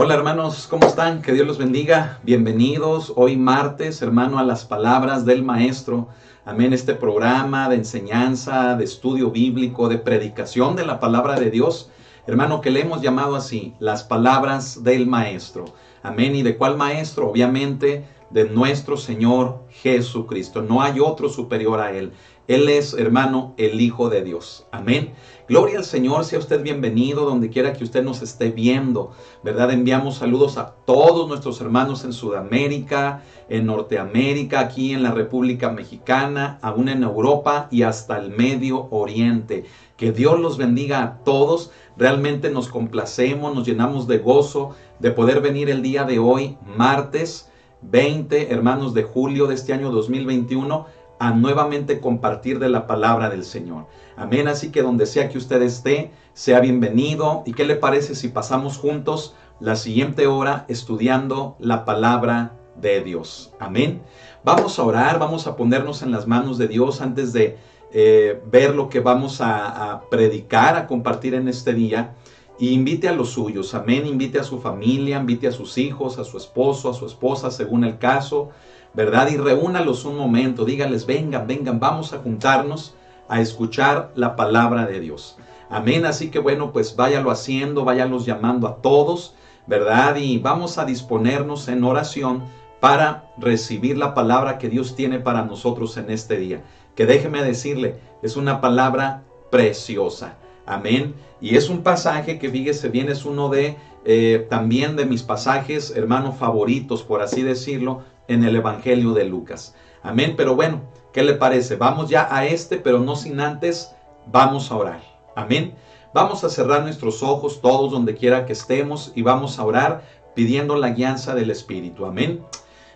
Hola hermanos, ¿cómo están? Que Dios los bendiga. Bienvenidos hoy martes, hermano, a las palabras del Maestro. Amén, este programa de enseñanza, de estudio bíblico, de predicación de la palabra de Dios. Hermano, que le hemos llamado así, las palabras del Maestro. Amén, ¿y de cuál Maestro? Obviamente de nuestro Señor Jesucristo. No hay otro superior a Él. Él es, hermano, el Hijo de Dios. Amén. Gloria al Señor, sea usted bienvenido donde quiera que usted nos esté viendo, ¿verdad? Enviamos saludos a todos nuestros hermanos en Sudamérica, en Norteamérica, aquí en la República Mexicana, aún en Europa y hasta el Medio Oriente. Que Dios los bendiga a todos. Realmente nos complacemos, nos llenamos de gozo de poder venir el día de hoy, martes 20, hermanos, de julio de este año 2021, a nuevamente compartir de la palabra del Señor. Amén, así que donde sea que usted esté, sea bienvenido. ¿Y qué le parece si pasamos juntos la siguiente hora estudiando la palabra de Dios? Amén. Vamos a orar, vamos a ponernos en las manos de Dios antes de ver lo que vamos a predicar, a compartir en este día. Y invite a los suyos, amén, invite a su familia, invite a sus hijos, a su esposo, a su esposa, según el caso, ¿verdad? Y reúnalos un momento, dígales, vengan, vengan, vamos a juntarnos a escuchar la palabra de Dios. Amén, así que bueno, pues váyalo haciendo, váyalos llamando a todos, ¿verdad? Y vamos a disponernos en oración para recibir la palabra que Dios tiene para nosotros en este día. Que déjeme decirle, es una palabra preciosa. Amén. Y es un pasaje que, fíjese bien, es uno de también de mis pasajes, hermano, favoritos, por así decirlo, en el Evangelio de Lucas. Amén. Pero bueno, ¿qué le parece? Vamos ya a pero no sin antes, vamos a orar. Amén. Vamos a cerrar nuestros ojos todos donde quiera que estemos y vamos a orar pidiendo la guianza del Espíritu. Amén.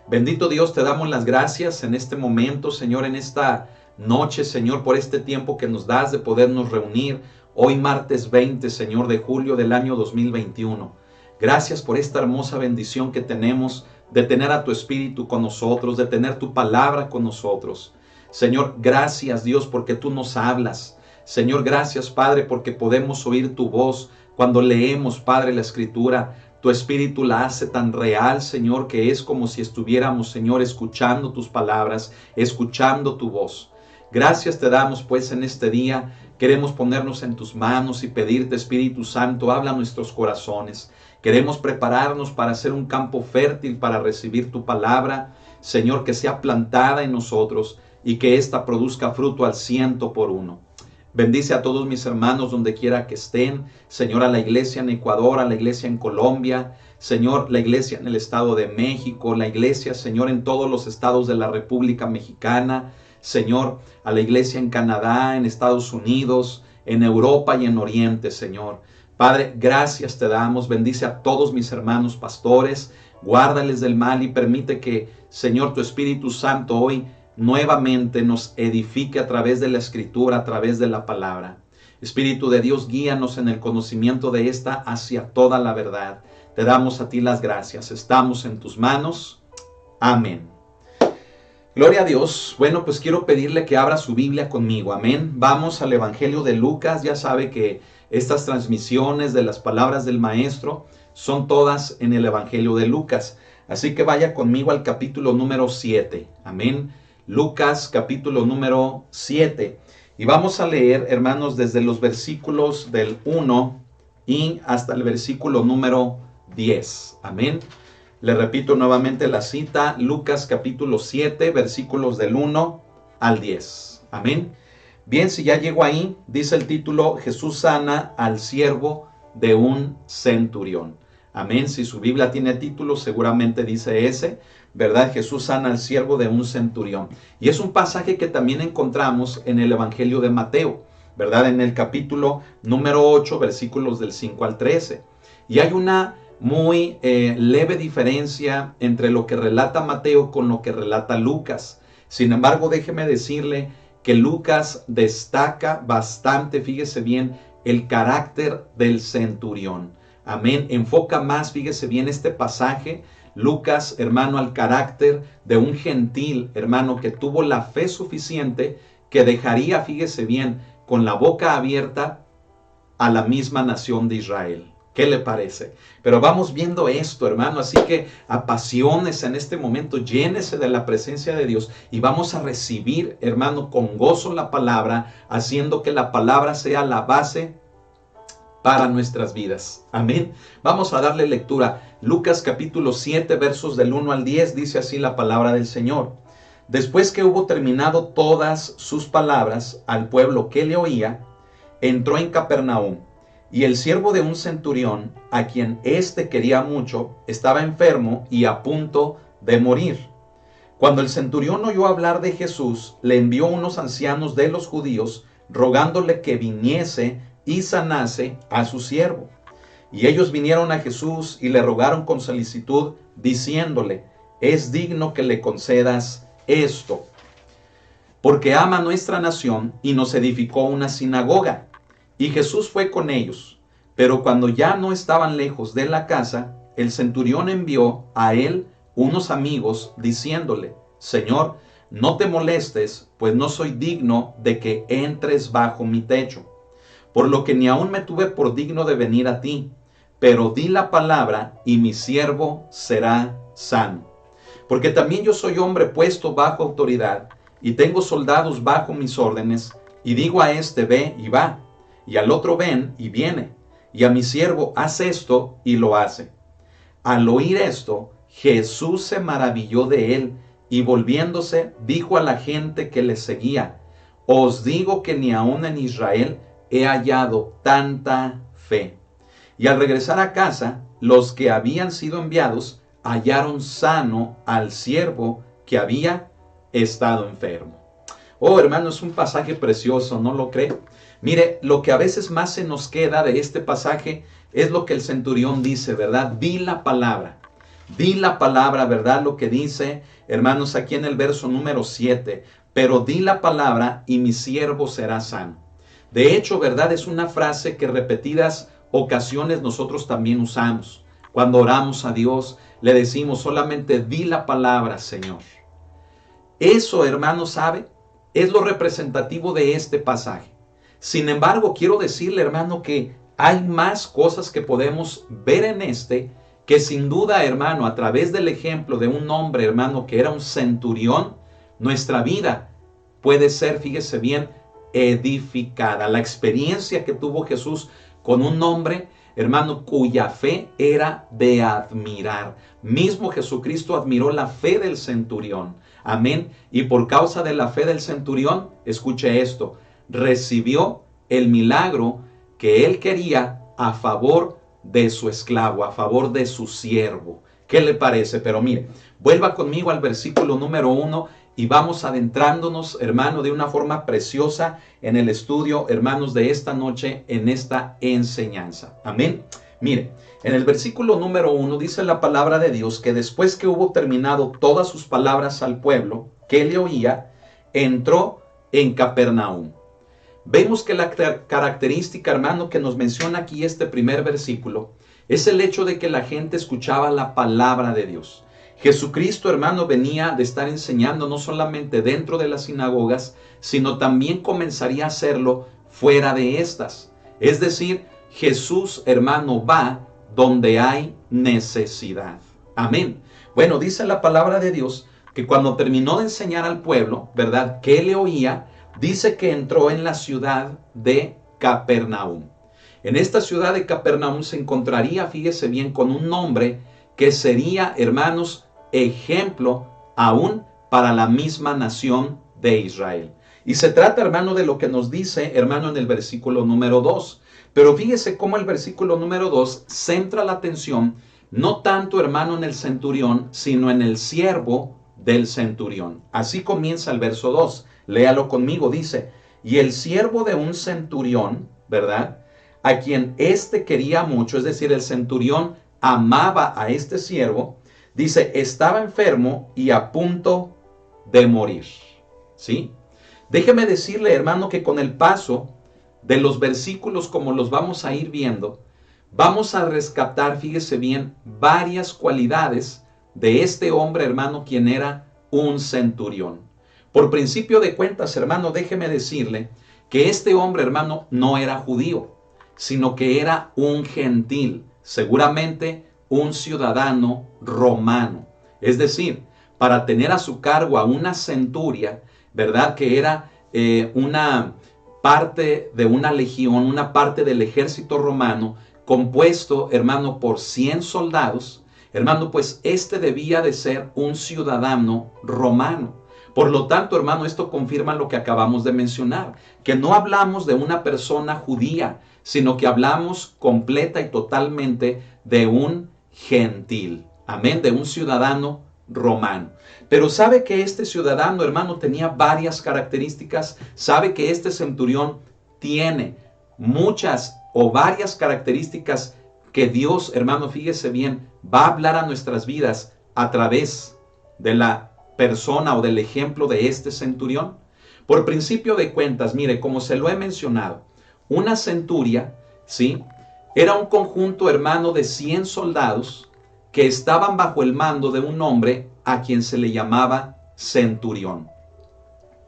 Bendito Dios, te damos las gracias en este momento, Señor, en esta noche, Señor, por este tiempo que nos das de podernos reunir. Hoy martes 20, Señor, de julio del año 2021. Gracias por esta hermosa bendición que tenemos de tener a tu Espíritu con nosotros, de tener tu palabra con nosotros. Señor, gracias Dios porque tú nos hablas. Señor, gracias Padre porque podemos oír tu voz cuando leemos, Padre, la Escritura. Tu Espíritu la hace tan real, Señor, que es como si estuviéramos, Señor, escuchando tus palabras, escuchando tu voz. Gracias te damos pues en este día. Queremos ponernos en tus manos y pedirte, Espíritu Santo, habla a nuestros corazones. Queremos prepararnos para ser un campo fértil para recibir tu palabra, Señor, que sea plantada en nosotros y que ésta produzca fruto al 100%. Bendice a todos mis hermanos donde quiera que estén, Señor, a la iglesia en Ecuador, a la iglesia en Colombia, Señor, la iglesia en el Estado de México, la iglesia, Señor, en todos los estados de la República Mexicana, Señor, a la iglesia en Canadá, en Estados Unidos, en Europa y en Oriente, Señor. Padre, gracias te damos. Bendice a todos mis hermanos pastores. Guárdales del mal y permite que, Señor, tu Espíritu Santo hoy nuevamente nos edifique a través de la Escritura, a través de la palabra. Espíritu de Dios, guíanos en el conocimiento de esta hacia toda la verdad. Te damos a ti las gracias. Estamos en tus manos. Amén. Gloria a Dios. Bueno, pues quiero pedirle que abra su Biblia conmigo. Amén. Vamos al Evangelio de Lucas. Ya sabe que estas transmisiones de las palabras del Maestro son todas en el Evangelio de Lucas. Así que vaya conmigo al capítulo número 7. Amén. Lucas, capítulo número 7. Y vamos a leer, hermanos, desde los versículos del 1 y hasta el versículo número 10. Amén. Le repito nuevamente la cita, Lucas capítulo 7, versículos del 1 al 10. Amén. Bien, si ya llego ahí, dice el título, Jesús sana al siervo de un centurión. Amén. Si su Biblia tiene título, seguramente dice ese, ¿verdad? Jesús sana al siervo de un centurión. Y es un pasaje que también encontramos en el Evangelio de Mateo, ¿verdad? En el capítulo número 8, versículos del 5 al 13. Y hay una muy leve diferencia entre lo que relata Mateo con lo que relata Lucas. Sin embargo, déjeme decirle que Lucas destaca bastante, fíjese bien, el carácter del centurión. Amén. Enfoca más, fíjese bien, este pasaje, Lucas, hermano, al carácter de un gentil, hermano, que tuvo la fe suficiente que dejaría, fíjese bien, con la boca abierta a la misma nación de Israel. ¿Qué le parece? Pero vamos viendo esto, hermano, así que apasiones en este momento, llénese de la presencia de Dios y vamos a recibir, hermano, con gozo la palabra, haciendo que la palabra sea la base para nuestras vidas. Amén. Vamos a darle lectura. Lucas capítulo 7, versos del 1 al 10, dice así la palabra del Señor. Después que hubo terminado todas sus palabras al pueblo que le oía, entró en Capernaum. Y el siervo de un centurión, a quien éste quería mucho, estaba enfermo y a punto de morir. Cuando el centurión oyó hablar de Jesús, le envió unos ancianos de los judíos, rogándole que viniese y sanase a su siervo. Y ellos vinieron a Jesús y le rogaron con solicitud, diciéndole, es digno que le concedas esto, porque ama nuestra nación y nos edificó una sinagoga. Y Jesús fue con ellos. Pero cuando ya no estaban lejos de la casa, el centurión envió a él unos amigos, diciéndole, Señor, no te molestes, pues no soy digno de que entres bajo mi techo. Por lo que ni aún me tuve por digno de venir a ti, pero di la palabra y mi siervo será sano. Porque también yo soy hombre puesto bajo autoridad, y tengo soldados bajo mis órdenes, y digo a este, ve y va, y al otro ven y viene, y a mi siervo haz esto y lo hace. Al oír esto, Jesús se maravilló de él, y volviéndose dijo a la gente que le seguía, os digo que ni aun en Israel he hallado tanta fe. Y al regresar a casa, los que habían sido enviados hallaron sano al siervo que había estado enfermo. Oh, hermano, es un pasaje precioso, ¿no lo cree? Mire, lo que a veces más se nos queda de este pasaje es lo que el centurión dice, ¿verdad? Di la palabra, ¿verdad? Lo que dice, hermanos, aquí en el verso número 7, pero di la palabra y mi siervo será sano. De hecho, ¿verdad? Es una frase que repetidas ocasiones nosotros también usamos. Cuando oramos a Dios, le decimos solamente di la palabra, Señor. Eso, hermano, ¿sabe? Es lo representativo de este pasaje. Sin embargo, quiero decirle, hermano, que hay más cosas que podemos ver en este, que sin duda, hermano, a través del ejemplo de un hombre, hermano, que era un centurión, nuestra vida puede ser, fíjese bien, edificada. La experiencia que tuvo Jesús con un hombre, hermano, cuya fe era de admirar. Mismo Jesucristo admiró la fe del centurión. Amén. Y por causa de la fe del centurión, escuche esto, recibió el milagro que él quería a favor de su esclavo, a favor de su siervo. ¿Qué le parece? Pero mire, vuelva conmigo al versículo número 1 y vamos adentrándonos, hermano, de una forma preciosa en el estudio, hermanos, de esta noche, en esta enseñanza. Amén. Mire, en el versículo número 1 dice la palabra de Dios que después que hubo terminado todas sus palabras al pueblo que le oía, entró en Capernaum. Vemos que la característica, hermano, que nos menciona aquí este primer versículo es el hecho de que la gente escuchaba la palabra de Dios. Jesucristo, hermano, venía de estar enseñando no solamente dentro de las sinagogas, sino también comenzaría a hacerlo fuera de estas. Es decir, Jesús, hermano, va donde hay necesidad. Amén. Bueno, dice la palabra de Dios que cuando terminó de enseñar al pueblo, ¿verdad?, que le oía, dice que entró en la ciudad de Capernaum. En esta ciudad de Capernaum se encontraría, fíjese bien, con un hombre que sería, hermanos, ejemplo aún para la misma nación de Israel. Y se trata, hermano, de lo que nos dice, hermano, en el versículo número 2. Pero fíjese cómo el versículo número 2 centra la atención, no tanto, hermano, en el centurión, sino en el siervo del centurión. Así comienza el verso 2. Léalo conmigo, dice, y el siervo de un centurión, ¿verdad?, a quien éste quería mucho, es decir, el centurión amaba a este siervo, dice, estaba enfermo y a punto de morir. ¿Sí? Déjeme decirle, hermano, que con el paso de los versículos, como los vamos a ir viendo, vamos a rescatar, fíjese bien, varias cualidades de este hombre, hermano, quien era un centurión. Por principio de cuentas, hermano, déjeme decirle que este hombre, hermano, no era judío. sino que era un gentil, seguramente un ciudadano romano. Es decir, para tener a su cargo a una centuria, ¿verdad? Que era una parte de una legión, una parte del ejército romano, compuesto, hermano, por 100 soldados, hermano, pues este debía de ser un ciudadano romano. Por lo tanto, hermano, esto confirma lo que acabamos de mencionar, que no hablamos de una persona judía, sino que hablamos completa y totalmente de un gentil. Amén, de un ciudadano romano. Pero sabe que este ciudadano, hermano, tenía varias características. Sabe que este centurión tiene muchas o varias características que Dios, hermano, fíjese bien, va a hablar a nuestras vidas a través de la persona o del ejemplo de este centurión. Por principio de cuentas, mire, como se lo he mencionado, una centuria, ¿sí?, era un conjunto, hermano, de 100 soldados que estaban bajo el mando de un hombre a quien se le llamaba centurión.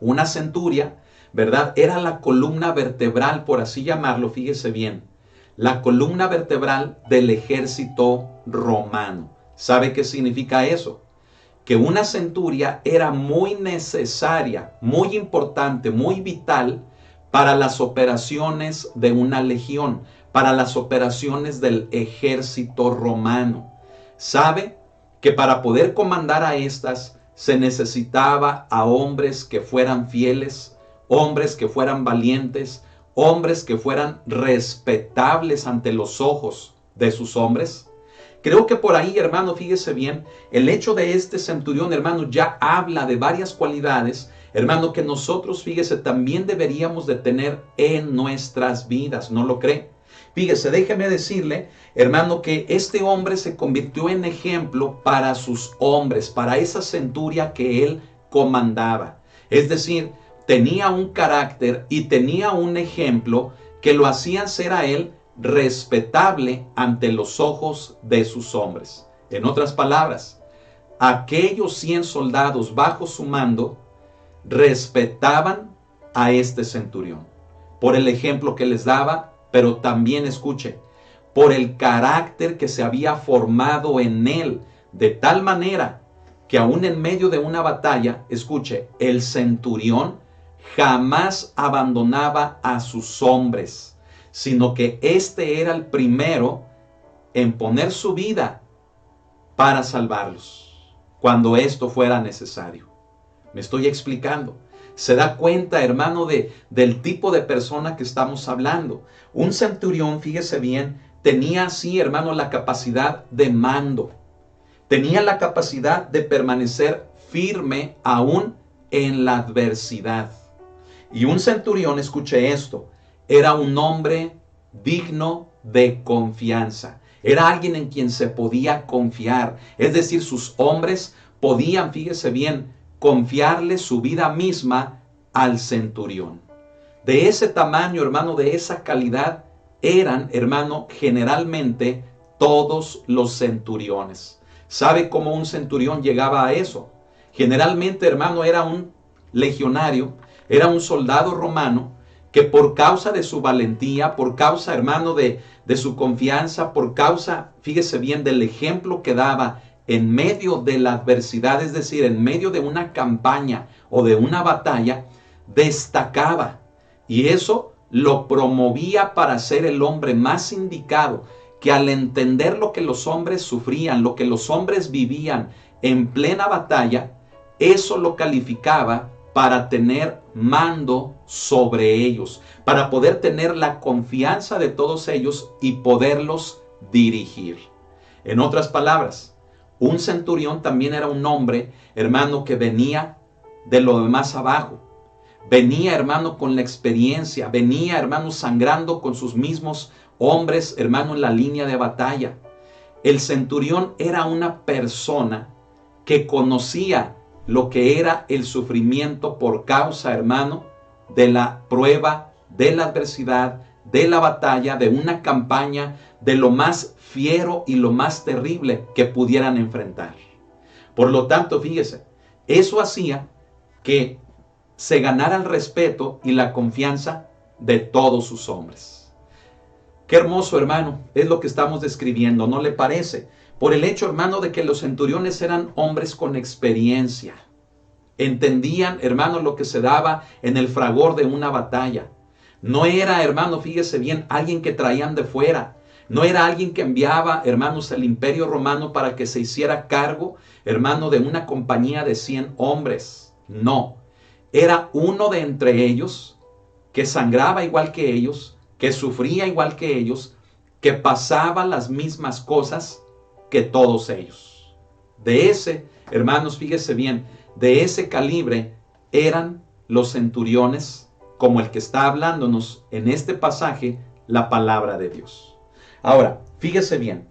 Una centuria, ¿verdad?, era la columna vertebral, por así llamarlo, fíjese bien, la columna vertebral del ejército romano. ¿Sabe qué significa eso? Que una centuria era muy necesaria, muy importante, muy vital para las operaciones de una legión, para las operaciones del ejército romano. Sabe que para poder comandar a estas se necesitaba a hombres que fueran fieles, hombres que fueran valientes, hombres que fueran respetables ante los ojos de sus hombres. Creo que por ahí, hermano, fíjese bien, el hecho de este centurión, hermano, ya habla de varias cualidades, hermano, que nosotros, fíjese, también deberíamos de tener en nuestras vidas, ¿no lo cree? Fíjese, déjeme decirle, hermano, que este hombre se convirtió en ejemplo para sus hombres, para esa centuria que él comandaba. Es decir, tenía un carácter y tenía un ejemplo que lo hacían ser a él respetable ante los ojos de sus hombres. En otras palabras, aquellos 100 soldados bajo su mando respetaban a este centurión por el ejemplo que les daba, pero también, escuche, por el carácter que se había formado en él, de tal manera que aún en medio de una batalla, escuche, el centurión jamás abandonaba a sus hombres, sino que este era el primero en poner su vida para salvarlos, cuando esto fuera necesario. Me estoy explicando. Se da cuenta, hermano, del tipo de persona que estamos hablando. Un centurión, fíjese bien, tenía así, hermano, la capacidad de mando. Tenía la capacidad de permanecer firme aún en la adversidad. Y un centurión, escuche esto, era un hombre digno de confianza. Era alguien en quien se podía confiar. Es decir, sus hombres podían, fíjese bien, confiarle su vida misma al centurión. De ese tamaño, hermano, de esa calidad, eran, hermano, generalmente todos los centuriones. ¿Sabe cómo un centurión llegaba a eso? Generalmente, hermano, era un legionario, era un soldado romano que por causa de su valentía, por causa, hermano, de su confianza, por causa, fíjese bien, del ejemplo que daba en medio de la adversidad, es decir, en medio de una campaña o de una batalla, destacaba. Y eso lo promovía para ser el hombre más indicado, que al entender lo que los hombres sufrían, lo que los hombres vivían en plena batalla, eso lo calificaba para tener mando sobre ellos, para poder tener la confianza de todos ellos y poderlos dirigir. En otras palabras, un centurión también era un hombre, hermano, que venía de lo de más abajo. Venía, hermano, con la experiencia. Venía, hermano, sangrando con sus mismos hombres, hermano, en la línea de batalla. El centurión era una persona que conocía lo que era el sufrimiento por causa, hermano, de la prueba, de la adversidad, de la batalla, de una campaña, de lo más fiero y lo más terrible que pudieran enfrentar. Por lo tanto, fíjese, eso hacía que se ganara el respeto y la confianza de todos sus hombres. Qué hermoso, hermano, es lo que estamos describiendo, ¿no le parece? Por el hecho, hermano, de que los centuriones eran hombres con experiencia. Entendían, hermano, lo que se daba en el fragor de una batalla. No era, hermano, fíjese bien, alguien que traían de fuera. No era alguien que enviaba, hermanos, el imperio romano para que se hiciera cargo, hermano, de una compañía de 100 hombres. No, era uno de entre ellos que sangraba igual que ellos, que sufría igual que ellos, que pasaba las mismas cosas que todos ellos. De ese, hermanos, fíjese bien, de ese calibre eran los centuriones, como el que está hablándonos en este pasaje, la palabra de Dios. Ahora, fíjese bien,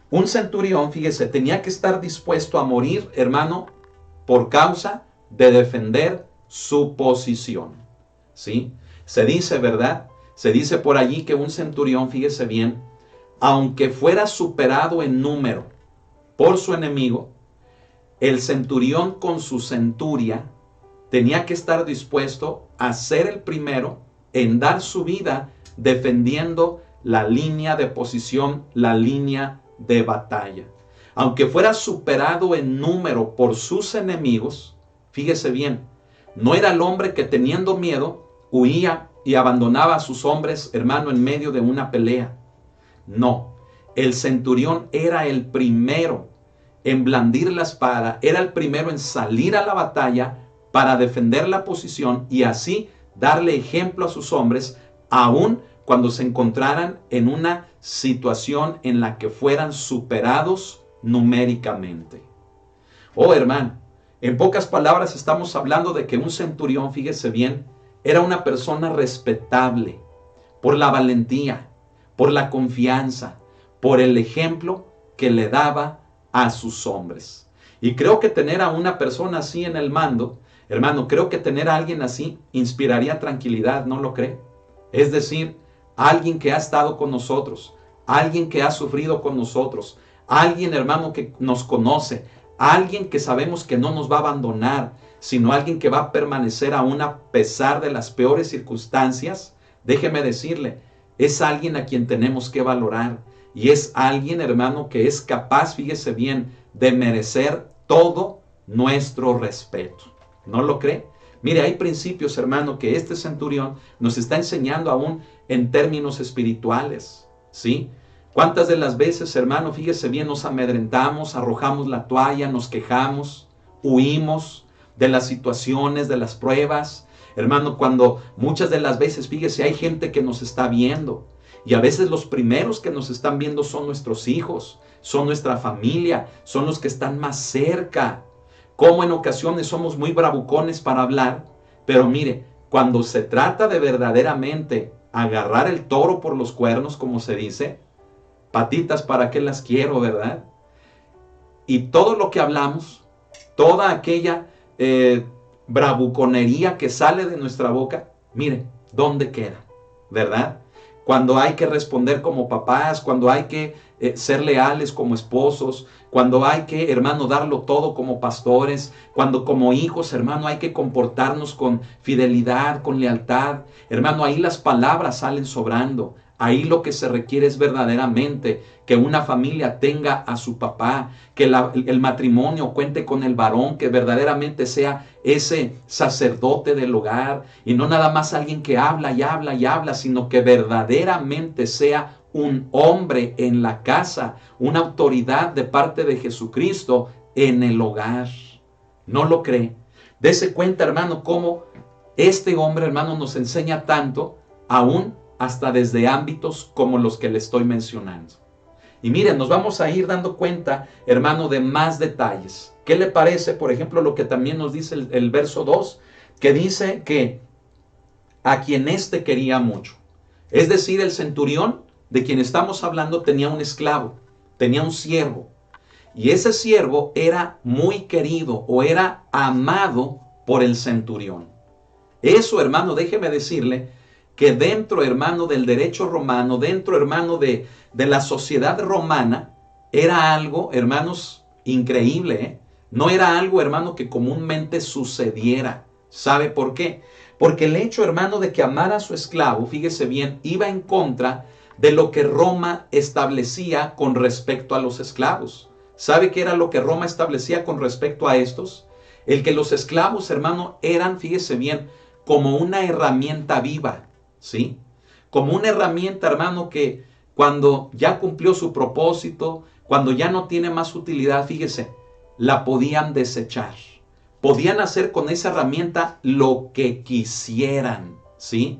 un centurión, fíjese, tenía que estar dispuesto a morir, hermano, por causa de defender su posición. ¿Sí? Se dice, ¿verdad? Se dice por allí que un centurión, fíjese bien, aunque fuera superado en número por su enemigo, el centurión con su centuria tenía que estar dispuesto a ser el primero en dar su vida defendiendo la línea de posición, la línea de batalla. Aunque fuera superado en número por sus enemigos, fíjese bien, no era el hombre que teniendo miedo huía y abandonaba a sus hombres, hermano, en medio de una pelea. No, el centurión era el primero en blandir la espada, era el primero en salir a la batalla para defender la posición y así darle ejemplo a sus hombres, aun cuando se encontraran en una situación en la que fueran superados numéricamente. Oh, hermano, en pocas palabras estamos hablando de que un centurión, fíjese bien, era una persona respetable por la valentía, por la confianza, por el ejemplo que le daba a sus hombres. Y creo que tener a una persona así en el mando, hermano, creo que tener a alguien así inspiraría tranquilidad, ¿no lo cree? Es decir, alguien que ha estado con nosotros, alguien que ha sufrido con nosotros, alguien, hermano, que nos conoce, alguien que sabemos que no nos va a abandonar, sino alguien que va a permanecer aún a pesar de las peores circunstancias. Déjeme decirle, es alguien a quien tenemos que valorar. Y es alguien, hermano, que es capaz, fíjese bien, de merecer todo nuestro respeto. ¿No lo cree? Mire, hay principios, hermano, que este centurión nos está enseñando aún en términos espirituales. ¿Sí? ¿Cuántas de las veces, hermano, fíjese bien, nos amedrentamos, arrojamos la toalla, nos quejamos, huimos de las situaciones, de las pruebas? Hermano, cuando muchas de las veces, fíjese, hay gente que nos está viendo. Y a veces los primeros que nos están viendo son nuestros hijos, son nuestra familia, son los que están más cerca. Como en ocasiones somos muy bravucones para hablar, pero mire, cuando se trata de verdaderamente agarrar el toro por los cuernos, como se dice, patitas para qué las quiero, ¿verdad? Y todo lo que hablamos, toda aquella bravuconería que sale de nuestra boca, mire, ¿dónde queda? ¿Verdad? Cuando hay que responder como papás, cuando hay que ser leales como esposos, cuando hay que, hermano, darlo todo como pastores, cuando como hijos, hermano, hay que comportarnos con fidelidad, con lealtad. Hermano, ahí las palabras salen sobrando. Ahí lo que se requiere es verdaderamente que una familia tenga a su papá, que el matrimonio cuente con el varón, que verdaderamente sea ese sacerdote del hogar y no nada más alguien que habla y habla y habla, sino que verdaderamente sea un hombre en la casa, una autoridad de parte de Jesucristo en el hogar. ¿No lo cree? Dese cuenta, hermano, cómo este hombre, hermano, nos enseña tanto, aún hasta desde ámbitos como los que le estoy mencionando. Y miren, nos vamos a ir dando cuenta, hermano, de más detalles. ¿Qué le parece, por ejemplo, lo que también nos dice el verso 2? Que dice que a quien éste quería mucho. Es decir, el centurión de quien estamos hablando tenía un esclavo, tenía un siervo. Y ese siervo era muy querido o era amado por el centurión. Eso, hermano, déjeme decirle que dentro, hermano, del derecho romano, dentro, hermano, de la sociedad romana, era algo, hermanos, increíble, ¿eh? No era algo, hermano, que comúnmente sucediera. ¿Sabe por qué? Porque el hecho, hermano, de que amara a su esclavo, fíjese bien, iba en contra de lo que Roma establecía con respecto a los esclavos. ¿Sabe qué era lo que Roma establecía con respecto a estos? El que los esclavos, hermano, eran, fíjese bien, como una herramienta viva, ¿sí? Como una herramienta, hermano, que cuando ya cumplió su propósito, cuando ya no tiene más utilidad, fíjese, la podían desechar. Podían hacer con esa herramienta lo que quisieran, ¿sí?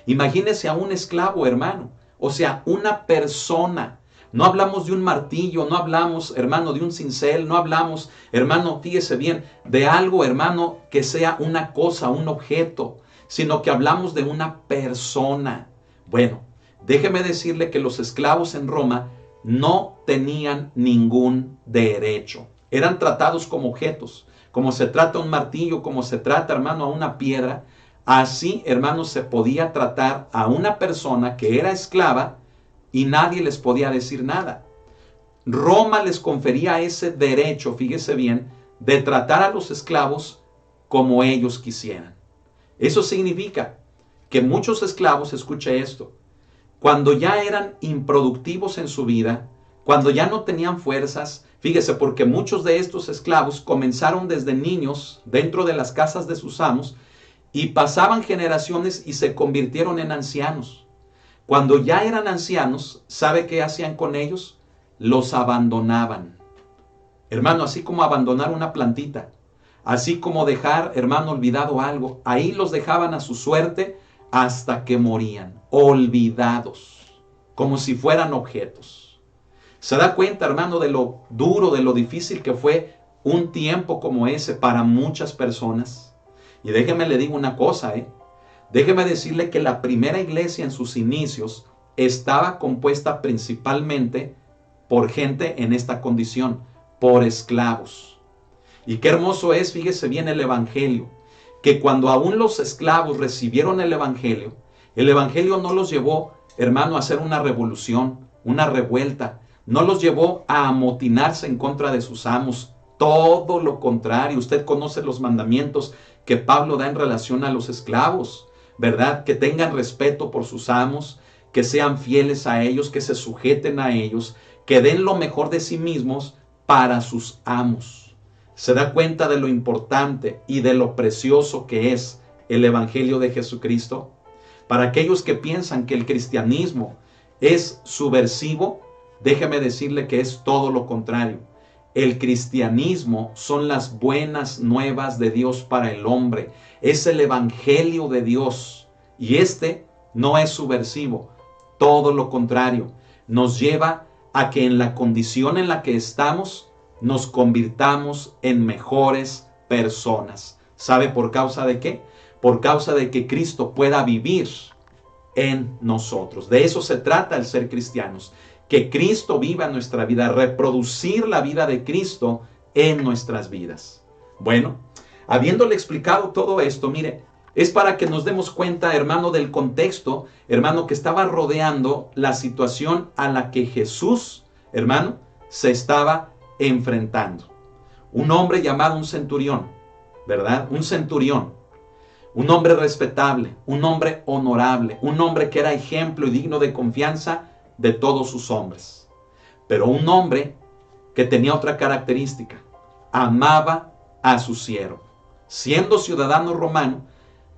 Imagínese a un esclavo, hermano. O sea, una persona. No hablamos de un martillo, no hablamos, hermano, de un cincel, no hablamos, hermano, fíjese bien, de algo, hermano, que sea una cosa, un objeto, sino que hablamos de una persona. Bueno, déjeme decirle que los esclavos en Roma no tenían ningún derecho. Eran tratados como objetos, como se trata un martillo, como se trata, hermano, a una piedra. Así, hermano, se podía tratar a una persona que era esclava y nadie les podía decir nada. Roma les confería ese derecho, fíjese bien, de tratar a los esclavos como ellos quisieran. Eso significa que muchos esclavos, escuche esto, cuando ya eran improductivos en su vida, cuando ya no tenían fuerzas, fíjese, porque muchos de estos esclavos comenzaron desde niños dentro de las casas de sus amos y pasaban generaciones y se convirtieron en ancianos. Cuando ya eran ancianos, ¿sabe qué hacían con ellos? Los abandonaban. Hermano, así como abandonar una plantita, así como dejar, hermano, olvidado algo, ahí los dejaban a su suerte hasta que morían, olvidados, como si fueran objetos. ¿Se da cuenta, hermano, de lo duro, de lo difícil que fue un tiempo como ese para muchas personas? Y déjeme le digo una cosa, Déjeme decirle que la primera iglesia en sus inicios estaba compuesta principalmente por gente en esta condición, por esclavos. Y qué hermoso es, fíjese bien, el evangelio, que cuando aún los esclavos recibieron el evangelio no los llevó, hermano, a hacer una revolución, una revuelta, no los llevó a amotinarse en contra de sus amos. Todo lo contrario, usted conoce los mandamientos que Pablo da en relación a los esclavos, ¿verdad? Que tengan respeto por sus amos, que sean fieles a ellos, que se sujeten a ellos, que den lo mejor de sí mismos para sus amos. ¿Se da cuenta de lo importante y de lo precioso que es el Evangelio de Jesucristo? Para aquellos que piensan que el cristianismo es subversivo, déjeme decirle que es todo lo contrario. El cristianismo son las buenas nuevas de Dios para el hombre. Es el evangelio de Dios. Y este no es subversivo. Todo lo contrario. Nos lleva a que en la condición en la que estamos nos convirtamos en mejores personas. ¿Sabe por causa de qué? Por causa de que Cristo pueda vivir en nosotros. De eso se trata el ser cristianos. Que Cristo viva en nuestra vida, reproducir la vida de Cristo en nuestras vidas. Bueno, habiéndole explicado todo esto, mire, es para que nos demos cuenta, hermano, del contexto, hermano, que estaba rodeando la situación a la que Jesús, hermano, se estaba enfrentando. Un hombre llamado un centurión, ¿verdad? Un centurión. Un hombre respetable, un hombre honorable, un hombre que era ejemplo y digno de confianza de todos sus hombres. Pero un hombre que tenía otra característica, amaba a su siervo. Siendo ciudadano romano,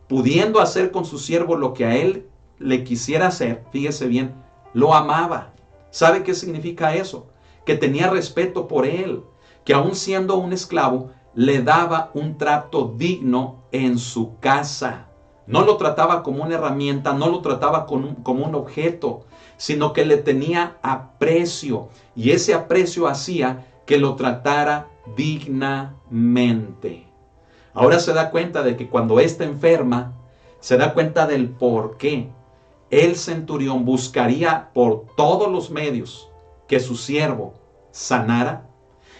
pudiendo hacer con su siervo lo que a él le quisiera hacer, fíjese bien, lo amaba. ¿Sabe qué significa eso? Que tenía respeto por él, que aun siendo un esclavo, le daba un trato digno en su casa. No lo trataba como una herramienta, no lo trataba como un objeto, sino que le tenía aprecio. Y ese aprecio hacía que lo tratara dignamente. Ahora se da cuenta de que cuando ésta enferma, se da cuenta del por qué. El centurión buscaría por todos los medios que su siervo sanara.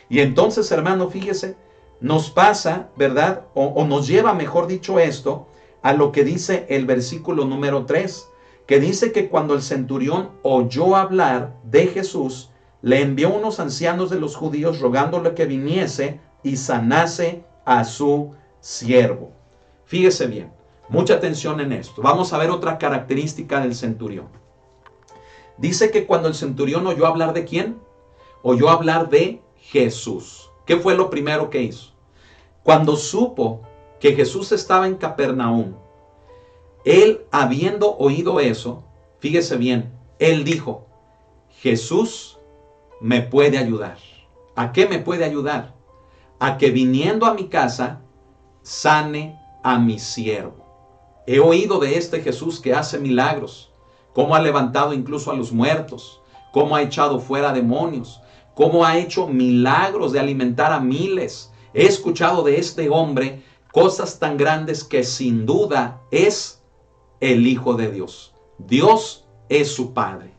Y entonces, hermano, fíjese, nos pasa, ¿verdad? O nos lleva, mejor dicho, esto a lo que dice el versículo número 3, que dice que cuando el centurión oyó hablar de Jesús, le envió unos ancianos de los judíos rogándole que viniese y sanase a su siervo. Fíjese bien, mucha atención en esto. Vamos a ver otra característica del centurión. Dice que cuando el centurión oyó hablar de ¿quién? Oyó hablar de Jesús. ¿Qué fue lo primero que hizo? Cuando supo que Jesús estaba en Capernaum, él, habiendo oído eso, fíjese bien, él dijo, Jesús me puede ayudar. ¿A qué me puede ayudar? A que viniendo a mi casa, sane a mi siervo. He oído de este Jesús que hace milagros, cómo ha levantado incluso a los muertos, cómo ha echado fuera demonios, cómo ha hecho milagros de alimentar a miles. He escuchado de este hombre cosas tan grandes que sin duda es el Hijo de Dios. Dios es su Padre.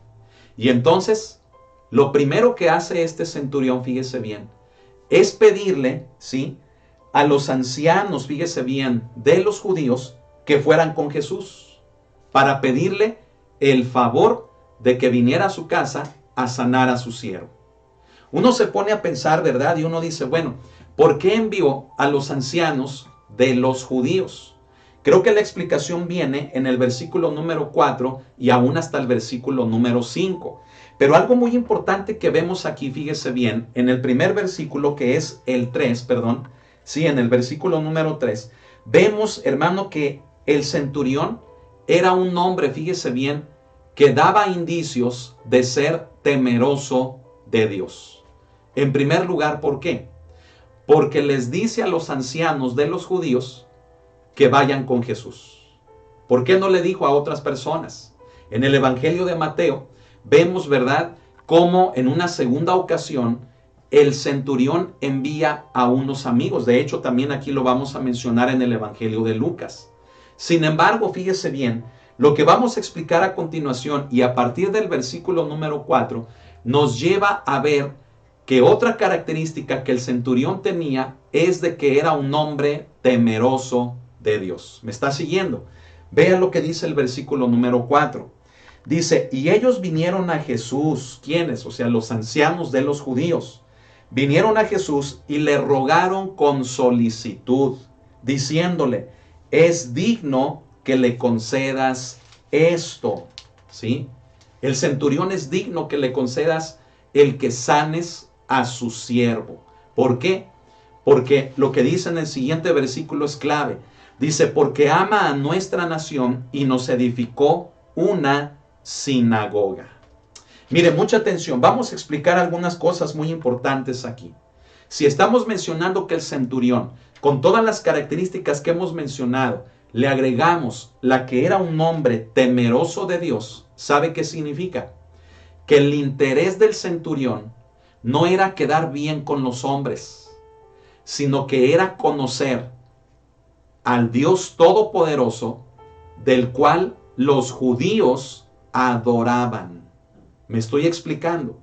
Y entonces, lo primero que hace este centurión, fíjese bien, es pedirle, ¿sí?, a los ancianos, fíjese bien, de los judíos, que fueran con Jesús, para pedirle el favor de que viniera a su casa a sanar a su siervo. Uno se pone a pensar, ¿verdad? Y uno dice, bueno, ¿por qué envió a los ancianos de los judíos? Creo que la explicación viene en el versículo número 4 y aún hasta el versículo número 5. Pero algo muy importante que vemos aquí, fíjese bien, en el primer versículo, que es el 3, perdón, sí, en el versículo número 3, vemos, hermano, que el centurión era un hombre, fíjese bien, que daba indicios de ser temeroso de Dios. En primer lugar, ¿por qué? Porque les dice a los ancianos de los judíos que vayan con Jesús. ¿Por qué no le dijo a otras personas? En el Evangelio de Mateo vemos, ¿verdad?, cómo en una segunda ocasión el centurión envía a unos amigos. De hecho, también aquí lo vamos a mencionar en el Evangelio de Lucas. Sin embargo, fíjese bien, lo que vamos a explicar a continuación y a partir del versículo número 4 nos lleva a ver que otra característica que el centurión tenía es de que era un hombre temeroso de Dios. ¿Me está siguiendo? Vean lo que dice el versículo número 4. Dice, y ellos vinieron a Jesús. ¿Quiénes? O sea, los ancianos de los judíos. Vinieron a Jesús y le rogaron con solicitud, diciéndole, es digno que le concedas esto. ¿Sí? El centurión es digno que le concedas el que sanes a su siervo. ¿Por qué? Porque lo que dice en el siguiente versículo es clave. Dice, porque ama a nuestra nación y nos edificó una sinagoga. Mire, mucha atención. Vamos a explicar algunas cosas muy importantes aquí. Si estamos mencionando que el centurión, con todas las características que hemos mencionado, le agregamos la que era un hombre temeroso de Dios, ¿sabe qué significa? Que el interés del centurión no era quedar bien con los hombres, sino que era conocer al Dios Todopoderoso, del cual los judíos adoraban. ¿Me estoy explicando?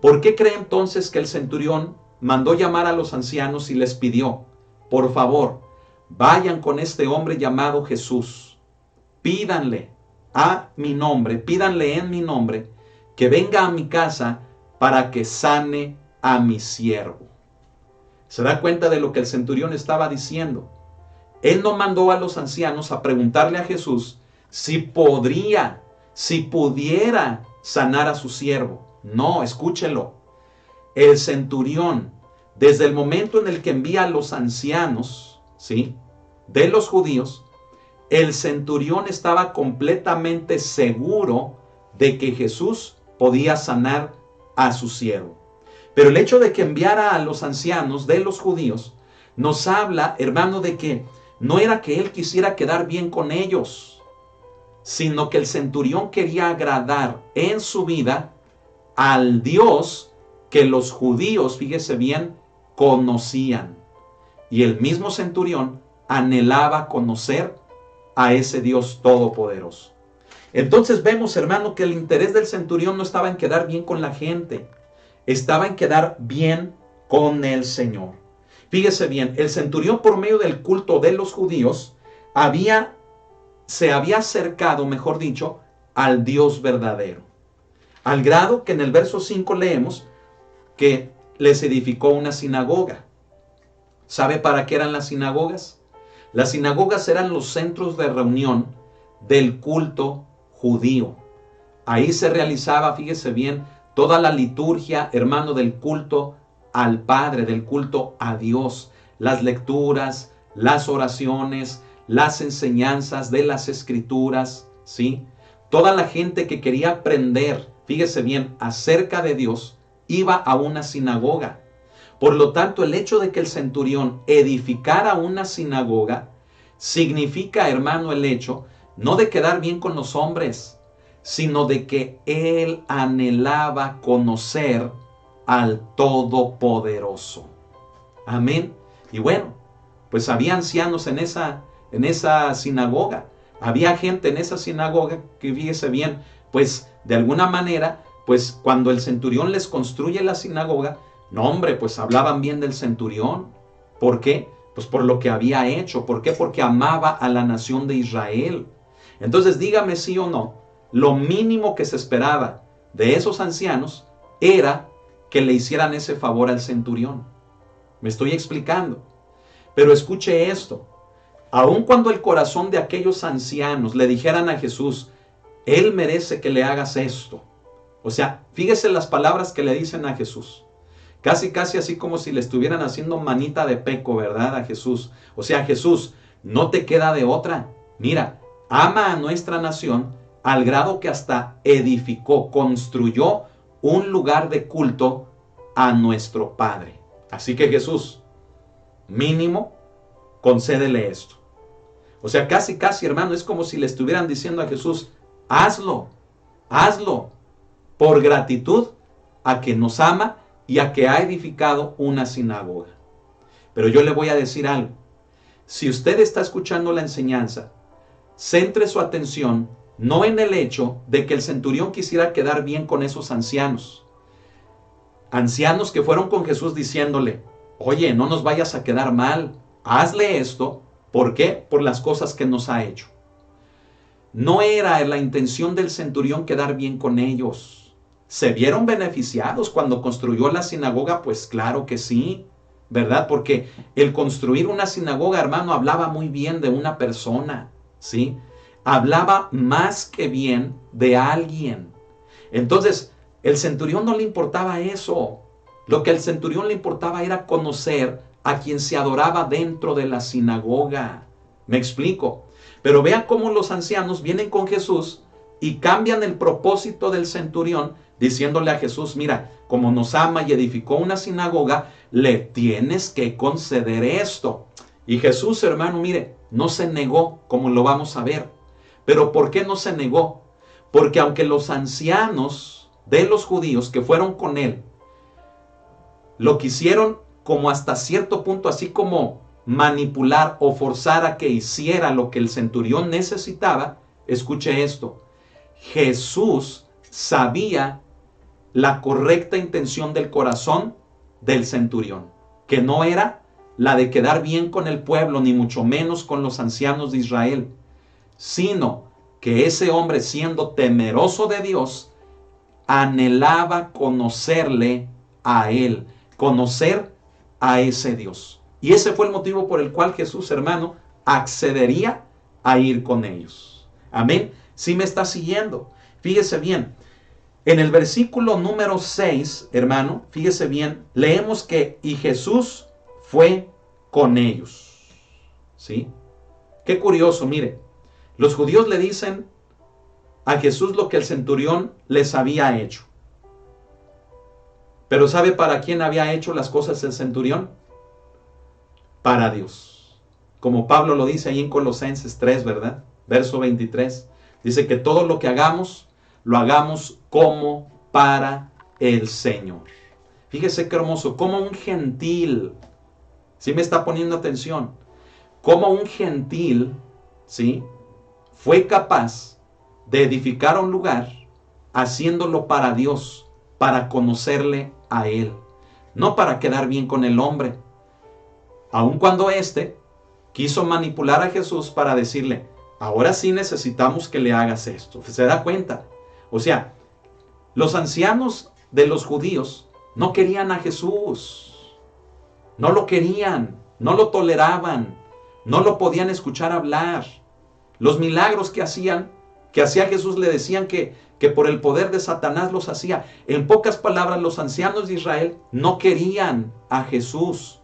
¿Por qué cree entonces que el centurión mandó llamar a los ancianos y les pidió, por favor, vayan con este hombre llamado Jesús, pídanle a mi nombre, pídanle en mi nombre, que venga a mi casa para que sane a mi siervo? ¿Se da cuenta de lo que el centurión estaba diciendo? Él no mandó a los ancianos a preguntarle a Jesús si podría, si pudiera sanar a su siervo. No, escúchelo. El centurión, desde el momento en el que envía a los ancianos, ¿sí?, de los judíos, el centurión estaba completamente seguro de que Jesús podía sanar a su siervo. Pero el hecho de que enviara a los ancianos de los judíos nos habla, hermano, de que no era que él quisiera quedar bien con ellos, sino que el centurión quería agradar en su vida al Dios que los judíos, fíjese bien, conocían. Y el mismo centurión anhelaba conocer a ese Dios todopoderoso. Entonces vemos, hermano, que el interés del centurión no estaba en quedar bien con la gente, estaba en quedar bien con el Señor. Fíjese bien, el centurión, por medio del culto de los judíos, se había acercado, mejor dicho, al Dios verdadero. Al grado que en el verso 5 leemos que les edificó una sinagoga. ¿Sabe para qué eran las sinagogas? Las sinagogas eran los centros de reunión del culto judío. Ahí se realizaba, fíjese bien, toda la liturgia, hermano, del culto al Padre, del culto a Dios. Las lecturas, las oraciones, las enseñanzas de las Escrituras, ¿sí? Toda la gente que quería aprender, fíjese bien, acerca de Dios, iba a una sinagoga. Por lo tanto, el hecho de que el centurión edificara una sinagoga significa, hermano, el hecho no de quedar bien con los hombres, sino de que él anhelaba conocer al Todopoderoso. Amén. Y bueno, pues había ancianos en esa sinagoga. Había gente en esa sinagoga que, fíjese bien, pues de alguna manera, pues cuando el centurión les construye la sinagoga, no hombre, pues hablaban bien del centurión. ¿Por qué? Pues por lo que había hecho. ¿Por qué? Porque amaba a la nación de Israel. Entonces dígame sí o no, lo mínimo que se esperaba de esos ancianos era que le hicieran ese favor al centurión. Me estoy explicando. Pero escuche esto. Aun cuando el corazón de aquellos ancianos le dijeran a Jesús, Él merece que le hagas esto. O sea, fíjese las palabras que le dicen a Jesús. Casi así como si le estuvieran haciendo manita de peco, ¿verdad? A Jesús. O sea, Jesús, no te queda de otra. Mira, ama a nuestra nación al grado que hasta edificó, construyó un lugar de culto a nuestro Padre. Así que Jesús, mínimo, concédele esto. O sea, casi, hermano, es como si le estuvieran diciendo a Jesús, hazlo, por gratitud a que nos ama y a que ha edificado una sinagoga. Pero yo le voy a decir algo. Si usted está escuchando la enseñanza, centre su atención no en el hecho de que el centurión quisiera quedar bien con esos ancianos. Ancianos que fueron con Jesús diciéndole, oye, no nos vayas a quedar mal, hazle esto. ¿Por qué? Por las cosas que nos ha hecho. No era la intención del centurión quedar bien con ellos. ¿Se vieron beneficiados cuando construyó la sinagoga? Pues claro que sí, ¿verdad? Porque el construir una sinagoga, hermano, hablaba muy bien de una persona, ¿sí? Hablaba más que bien de alguien. Entonces, el centurión no le importaba eso. Lo que al centurión le importaba era conocer a quien se adoraba dentro de la sinagoga. ¿Me explico? Pero vean cómo los ancianos vienen con Jesús y cambian el propósito del centurión diciéndole a Jesús, mira, como nos ama y edificó una sinagoga, le tienes que conceder esto. Y Jesús, hermano, mire, no se negó, como lo vamos a ver. ¿Pero por qué no se negó? Porque aunque los ancianos de los judíos que fueron con él lo quisieron como hasta cierto punto, así como manipular o forzar a que hiciera lo que el centurión necesitaba, escuche esto, Jesús sabía la correcta intención del corazón del centurión, que no era la de quedar bien con el pueblo, ni mucho menos con los ancianos de Israel, sino que ese hombre, siendo temeroso de Dios, anhelaba conocerle a él, conocer a ese Dios. Y ese fue el motivo por el cual Jesús, hermano, accedería a ir con ellos. Amén. ¿Sí me está siguiendo? Fíjese bien. En el versículo número 6, hermano, fíjese bien, leemos que y Jesús fue con ellos. ¿Sí? Qué curioso, mire. Los judíos le dicen a Jesús lo que el centurión les había hecho. Pero ¿sabe para quién había hecho las cosas el centurión? Para Dios. Como Pablo lo dice ahí en Colosenses 3, ¿verdad? Verso 23. Dice que todo lo que hagamos, lo hagamos como para el Señor. Fíjese qué hermoso. Como un gentil, ¿sí me está poniendo atención? Como un gentil, ¿sí? Fue capaz de edificar un lugar haciéndolo para Dios, para conocerle a Él, no para quedar bien con el hombre. Aun cuando éste quiso manipular a Jesús para decirle, ahora sí necesitamos que le hagas esto. ¿Se da cuenta? O sea, los ancianos de los judíos no querían a Jesús. No lo querían, no lo toleraban, no lo podían escuchar hablar. Los milagros que hacía Jesús le decían que que por el poder de Satanás los hacía. En pocas palabras, los ancianos de Israel no querían a Jesús,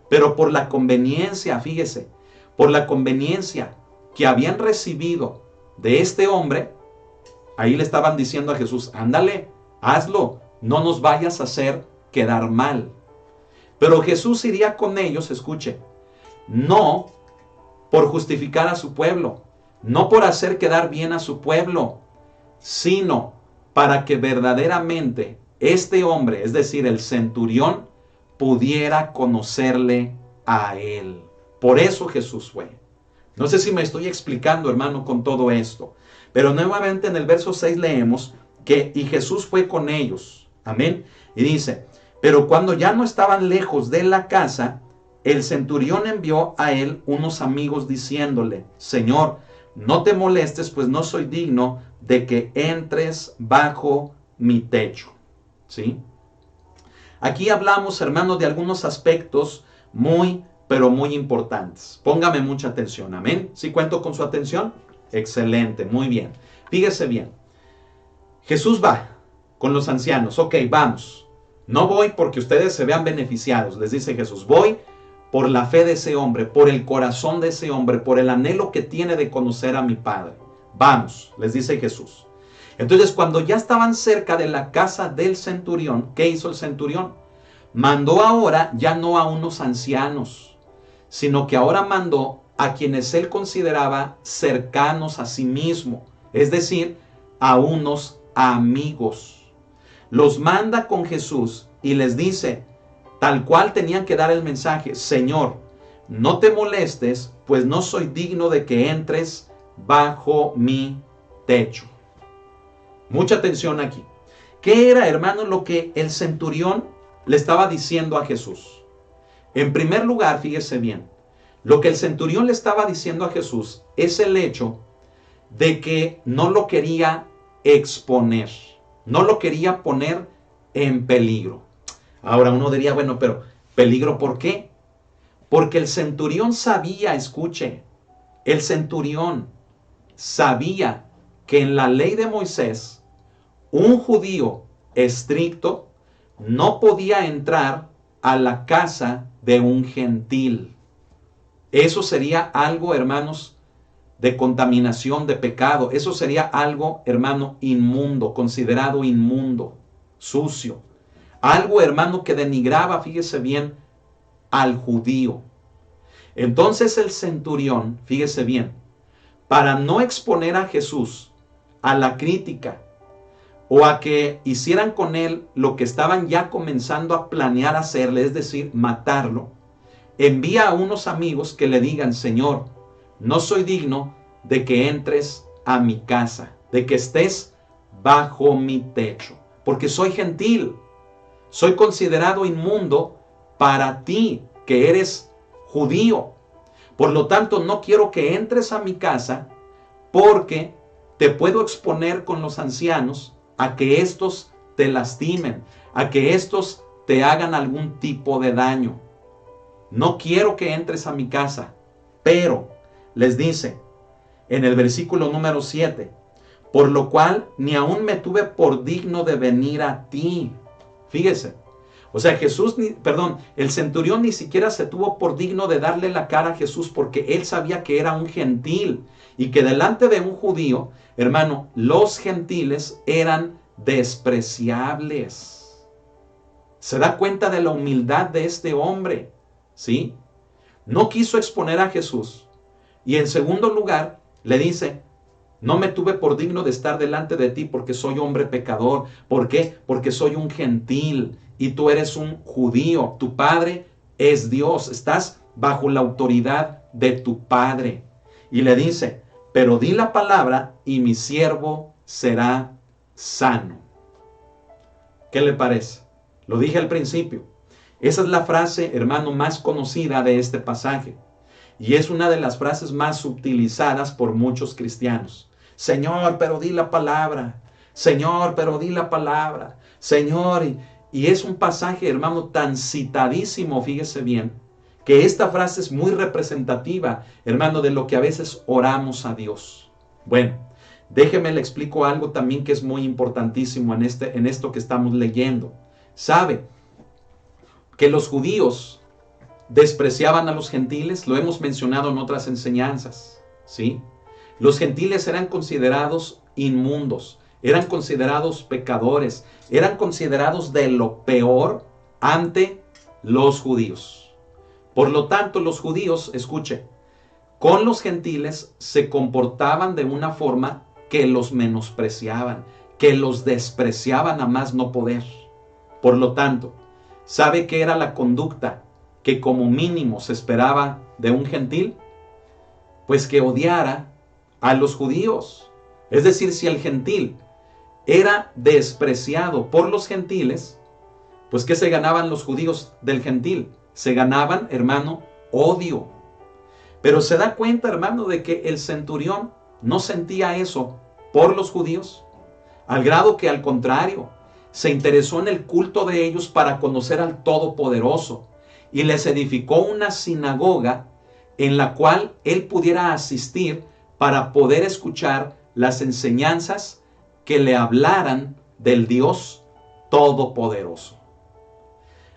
pero por la conveniencia, fíjese, por la conveniencia que habían recibido de este hombre, ahí le estaban diciendo a Jesús, ándale, hazlo, no nos vayas a hacer quedar mal. Pero Jesús iría con ellos, escuche, no por justificar a su pueblo, no por hacer quedar bien a su pueblo, sino para que verdaderamente este hombre, es decir, el centurión, pudiera conocerle a él. Por eso Jesús fue. No sé si me estoy explicando, hermano, con todo esto. Pero nuevamente en el verso 6 leemos que y Jesús fue con ellos. Amén. Y dice, pero cuando ya no estaban lejos de la casa, el centurión envió a él unos amigos diciéndole, Señor, no te molestes, pues no soy digno de que entres bajo mi techo. ¿Sí? Aquí hablamos, hermano, de algunos aspectos pero muy importantes. Póngame mucha atención, amén. ¿Sí cuento con su atención? Excelente, muy bien. Fíjese bien. Jesús va con los ancianos. Ok, vamos. No voy porque ustedes se vean beneficiados, les dice Jesús. Voy por la fe de ese hombre, por el corazón de ese hombre, por el anhelo que tiene de conocer a mi Padre. Vamos, les dice Jesús. Entonces, cuando ya estaban cerca de la casa del centurión, ¿qué hizo el centurión? Mandó ahora ya no a unos ancianos, sino que ahora mandó a quienes él consideraba cercanos a sí mismo, es decir, a unos amigos. Los manda con Jesús y les dice, tal cual tenían que dar el mensaje, Señor, no te molestes, pues no soy digno de que entres bajo mi techo. Mucha atención aquí. ¿Qué era, hermano, lo que el centurión le estaba diciendo a Jesús? En primer lugar, fíjese bien, lo que el centurión le estaba diciendo a Jesús es el hecho de que no lo quería exponer, no lo quería poner en peligro. Ahora uno diría, bueno, pero ¿peligro por qué? Porque el centurión sabía, escuche, el centurión sabía que en la ley de Moisés, un judío estricto no podía entrar a la casa de un gentil. Eso sería algo, hermanos, de contaminación, de pecado. Eso sería algo, hermano, inmundo, considerado inmundo, sucio. Algo, hermano, que denigraba, fíjese bien, al judío. Entonces el centurión, fíjese bien, para no exponer a Jesús a la crítica o a que hicieran con él lo que estaban ya comenzando a planear hacerle, es decir, matarlo, envía a unos amigos que le digan, Señor, no soy digno de que entres a mi casa, de que estés bajo mi techo, porque soy gentil, soy considerado inmundo para ti, que eres judío. Por lo tanto, no quiero que entres a mi casa porque te puedo exponer con los ancianos a que estos te lastimen, a que estos te hagan algún tipo de daño. No quiero que entres a mi casa, pero les dice en el versículo número 7, por lo cual ni aún me tuve por digno de venir a ti. Fíjese, o sea, el centurión ni siquiera se tuvo por digno de darle la cara a Jesús porque él sabía que era un gentil y que delante de un judío, hermano, los gentiles eran despreciables. Se da cuenta de la humildad de este hombre, ¿sí? No quiso exponer a Jesús. Y en segundo lugar, le dice, no me tuve por digno de estar delante de ti porque soy hombre pecador. ¿Por qué? Porque soy un gentil y tú eres un judío. Tu padre es Dios. Estás bajo la autoridad de tu padre. Y le dice, pero di la palabra y mi siervo será sano. ¿Qué le parece? Lo dije al principio. Esa es la frase, hermano, más conocida de este pasaje. Y es una de las frases más utilizadas por muchos cristianos. Señor, pero di la palabra. Señor, pero di la palabra. Señor, y es un pasaje, hermano, tan citadísimo, fíjese bien, que esta frase es muy representativa, hermano, de lo que a veces oramos a Dios. Bueno, Déjeme le explico algo también que es muy importantísimo en esto que estamos leyendo. ¿Sabe que los judíos despreciaban a los gentiles? Lo hemos mencionado en otras enseñanzas, ¿sí? Los gentiles eran considerados inmundos, eran considerados pecadores, eran considerados de lo peor ante los judíos. Por lo tanto, los judíos, escuche, con los gentiles se comportaban de una forma que los menospreciaban, que los despreciaban a más no poder. Por lo tanto, ¿sabe qué era la conducta que como mínimo se esperaba de un gentil? Pues que odiara a los judíos. Es decir, si el gentil era despreciado por los gentiles, pues ¿qué se ganaban los judíos del gentil? Se ganaban, hermano, odio. Pero se da cuenta, hermano, de que el centurión no sentía eso por los judíos, al grado que al contrario, se interesó en el culto de ellos para conocer al Todopoderoso y les edificó una sinagoga en la cual él pudiera asistir para poder escuchar las enseñanzas que le hablaran del Dios Todopoderoso.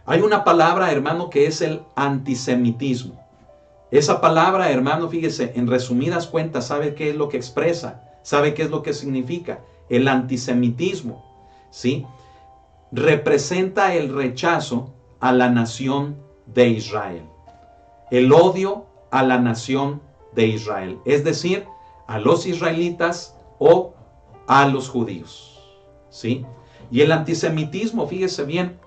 Hay una palabra, hermano, que es el antisemitismo. Esa palabra, hermano, fíjese, en resumidas cuentas, ¿sabe qué es lo que expresa? ¿Sabe qué es lo que significa? El antisemitismo, ¿sí? Representa el rechazo a la nación de Israel. El odio a la nación de Israel. Es decir, a los israelitas o a los judíos, ¿sí? Y el antisemitismo, fíjese bien,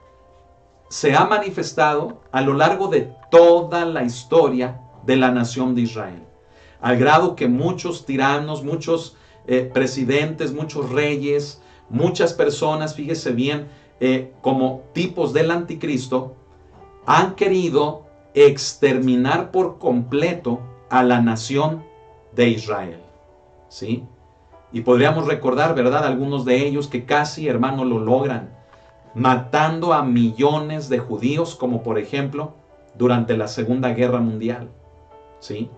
se ha manifestado a lo largo de toda la historia de la nación de Israel, al grado que muchos tiranos, muchos presidentes, muchos reyes, muchas personas, fíjese bien, como tipos del anticristo, han querido exterminar por completo a la nación de Israel, ¿sí? Y podríamos recordar, ¿verdad?, algunos de ellos que casi, hermano, lo logran, matando a millones de judíos, como por ejemplo, durante la Segunda Guerra Mundial, ¿sí?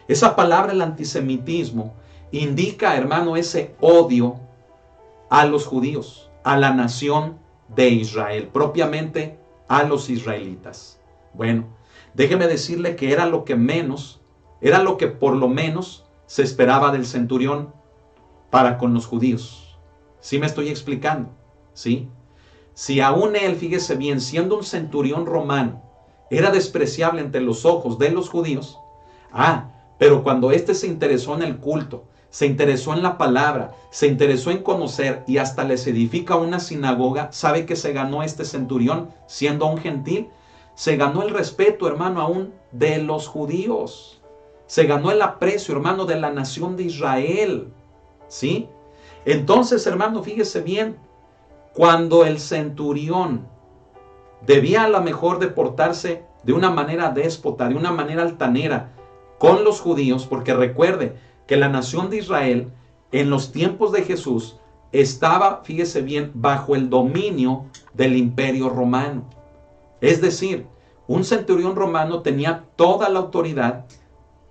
Esa palabra, el antisemitismo, indica, hermano, ese odio a los judíos, a la nación de Israel, propiamente a los israelitas. Bueno, déjeme decirle que era lo que por lo menos se esperaba del centurión para con los judíos. ¿Sí me estoy explicando? ¿Sí? Si aún él, fíjese bien, siendo un centurión romano, era despreciable ante los ojos de los judíos, pero cuando éste se interesó en el culto, se interesó en la palabra, se interesó en conocer y hasta les edifica una sinagoga, ¿sabe que se ganó este centurión siendo un gentil? Se ganó el respeto, hermano, aún de los judíos. Se ganó el aprecio, hermano, de la nación de Israel, ¿sí? Entonces, hermano, fíjese bien, cuando el centurión debía a lo mejor de portarse de una manera déspota, de una manera altanera con los judíos, porque recuerde que la nación de Israel en los tiempos de Jesús estaba, fíjese bien, bajo el dominio del imperio romano. Es decir, un centurión romano tenía toda la autoridad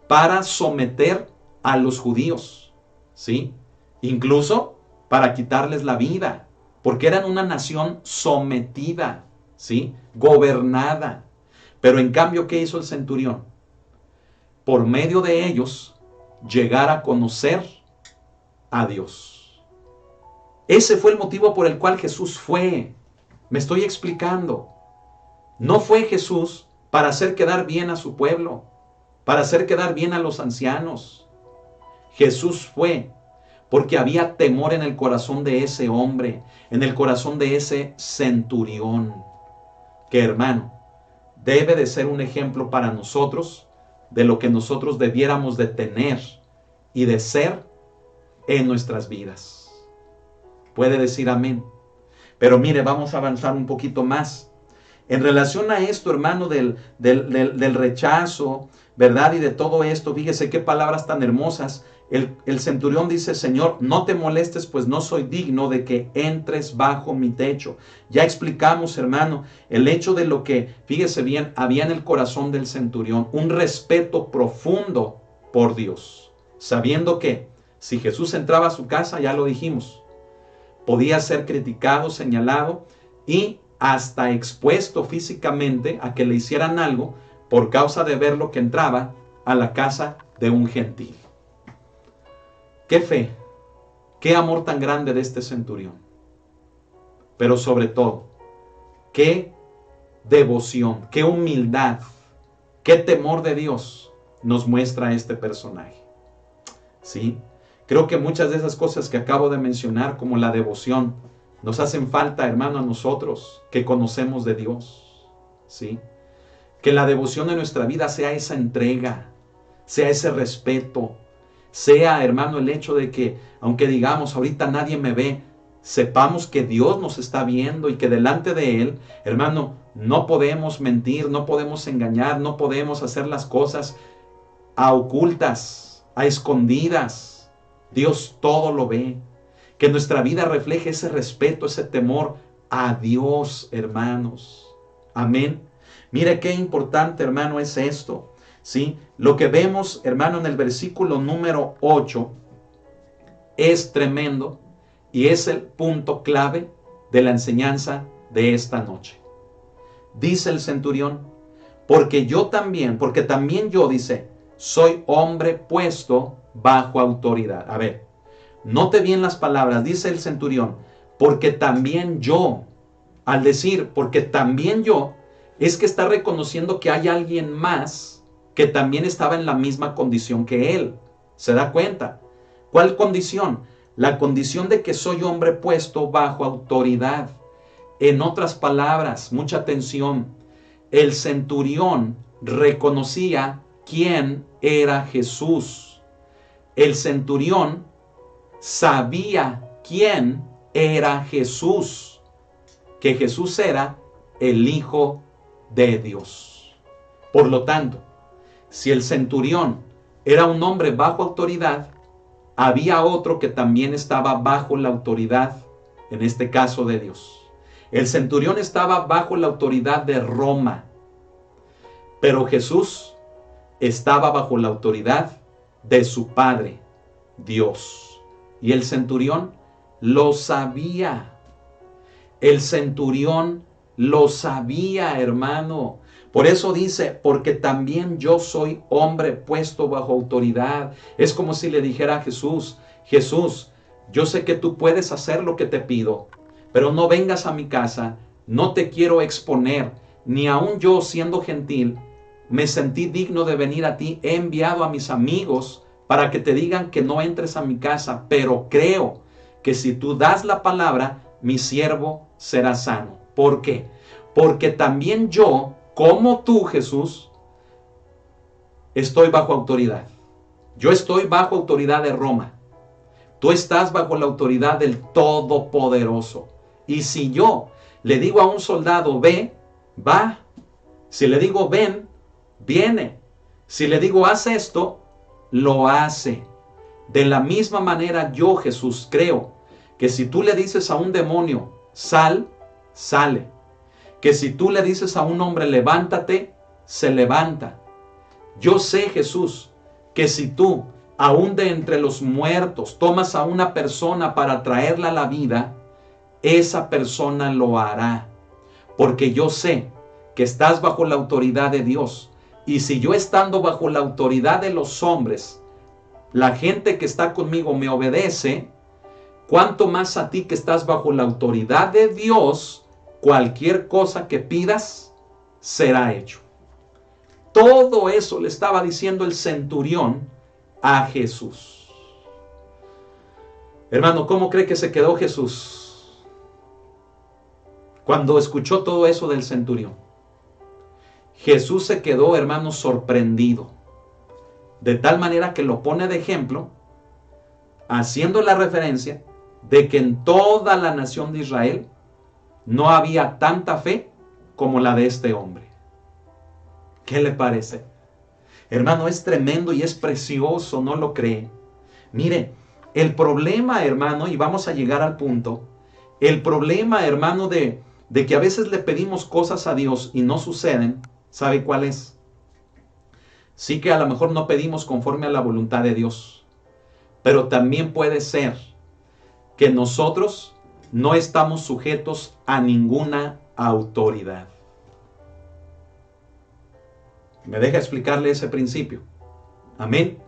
para someter a los judíos, ¿sí? Incluso para quitarles la vida, porque eran una nación sometida, ¿sí? Gobernada. Pero en cambio, ¿qué hizo el centurión? Por medio de ellos, llegar a conocer a Dios. Ese fue el motivo por el cual Jesús fue. Me estoy explicando. No fue Jesús para hacer quedar bien a su pueblo, para hacer quedar bien a los ancianos. Jesús fue porque había temor en el corazón de ese hombre, en el corazón de ese centurión, que, hermano, debe de ser un ejemplo para nosotros de lo que nosotros debiéramos de tener y de ser en nuestras vidas. Puede decir amén. Pero mire, vamos a avanzar un poquito más. En relación a esto, hermano, del rechazo, ¿verdad? Y de todo esto, fíjese qué palabras tan hermosas. El centurión dice: Señor, no te molestes, pues no soy digno de que entres bajo mi techo. Ya explicamos, hermano, el hecho de lo que, fíjese bien, había en el corazón del centurión, un respeto profundo por Dios, sabiendo que Si Jesús entraba a su casa, ya lo dijimos, podía ser criticado, señalado y hasta expuesto físicamente a que le hicieran algo por causa de ver lo que entraba a la casa de un gentil. Qué fe, qué amor tan grande de este centurión. Pero sobre todo, qué devoción, qué humildad, qué temor de Dios nos muestra este personaje. ¿Sí? Creo que muchas de esas cosas que acabo de mencionar, como la devoción, nos hacen falta, hermano, a nosotros que conocemos de Dios. ¿Sí? Que la devoción de nuestra vida sea esa entrega, sea ese respeto, sea, hermano, el hecho de que, aunque digamos, ahorita nadie me ve, sepamos que Dios nos está viendo y que delante de Él, hermano, no podemos mentir, no podemos engañar, no podemos hacer las cosas a ocultas, a escondidas. Dios todo lo ve. Que nuestra vida refleje ese respeto, ese temor a Dios, hermanos. Amén. Mire qué importante, hermano, es esto. ¿Sí? Lo que vemos, hermano, en el versículo número 8 es tremendo y es el punto clave de la enseñanza de esta noche. Dice el centurión, porque también yo, dice, soy hombre puesto bajo autoridad. A ver, note bien las palabras, dice el centurión, porque también yo, al decir, porque también yo, es que está reconociendo que hay alguien más que también estaba en la misma condición que él. ¿Se da cuenta? ¿Cuál condición? La condición de que soy hombre puesto bajo autoridad. En otras palabras, mucha atención, el centurión reconocía quién era Jesús. El centurión sabía quién era Jesús, que Jesús era el Hijo de Dios. Por lo tanto, si el centurión era un hombre bajo autoridad, había otro que también estaba bajo la autoridad, en este caso de Dios. El centurión estaba bajo la autoridad de Roma, pero Jesús estaba bajo la autoridad de su Padre, Dios. Y el centurión lo sabía. El centurión lo sabía, hermano. Por eso dice, porque también yo soy hombre puesto bajo autoridad. Es como si le dijera a Jesús, Jesús, yo sé que tú puedes hacer lo que te pido, pero no vengas a mi casa, no te quiero exponer, ni aun yo siendo gentil, me sentí digno de venir a ti. He enviado a mis amigos para que te digan que no entres a mi casa, pero creo que si tú das la palabra, mi siervo será sano. ¿Por qué? Porque también yo, como tú, Jesús, estoy bajo autoridad. Yo estoy bajo autoridad de Roma. Tú estás bajo la autoridad del Todopoderoso. Y si yo le digo a un soldado, ve, va. Si le digo, ven, viene. Si le digo, haz esto, lo hace. De la misma manera yo, Jesús, creo que si tú le dices a un demonio, sal, sale. Que si tú le dices a un hombre, levántate, se levanta. Yo sé, Jesús, que si tú, aún de entre los muertos, tomas a una persona para traerla a la vida, esa persona lo hará. Porque yo sé que estás bajo la autoridad de Dios. Y si yo estando bajo la autoridad de los hombres, la gente que está conmigo me obedece, cuánto más a ti que estás bajo la autoridad de Dios, cualquier cosa que pidas será hecho. Todo eso le estaba diciendo el centurión a Jesús. Hermano, ¿cómo cree que se quedó Jesús cuando escuchó todo eso del centurión? Jesús se quedó, hermano, sorprendido. De tal manera que lo pone de ejemplo, haciendo la referencia de que en toda la nación de Israel no había tanta fe como la de este hombre. ¿Qué le parece? Hermano, es tremendo y es precioso, ¿no lo cree? Mire, el problema, hermano, y vamos a llegar al punto, el problema, hermano, de que a veces le pedimos cosas a Dios y no suceden, ¿sabe cuál es? Sí que a lo mejor no pedimos conforme a la voluntad de Dios, pero también puede ser que nosotros no estamos sujetos a ninguna autoridad. ¿Me deja explicarle ese principio? Amén.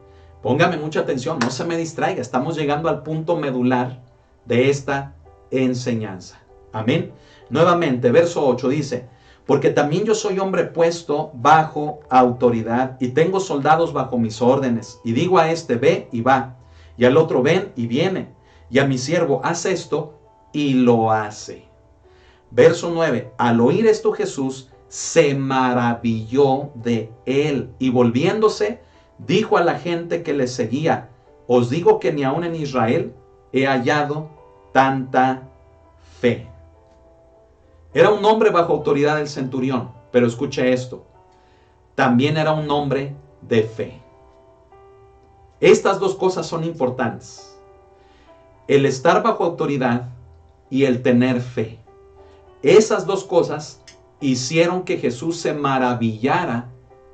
Póngame mucha atención, no se me distraiga. Estamos llegando al punto medular de esta enseñanza. Amén. Nuevamente, verso 8 dice: porque también yo soy hombre puesto bajo autoridad y tengo soldados bajo mis órdenes. Y digo a este, ve y va. Y al otro, ven y viene. Y a mi siervo, haz esto y lo hace. Verso 9. Al oír esto Jesús se maravilló de él. Y volviéndose, dijo a la gente que le seguía: os digo que ni aun en Israel he hallado tanta fe. Era un hombre bajo autoridad del centurión, pero escuche esto, también era un hombre de fe. Estas dos cosas son importantes: el estar bajo autoridad y el tener fe. Esas dos cosas hicieron que Jesús se maravillara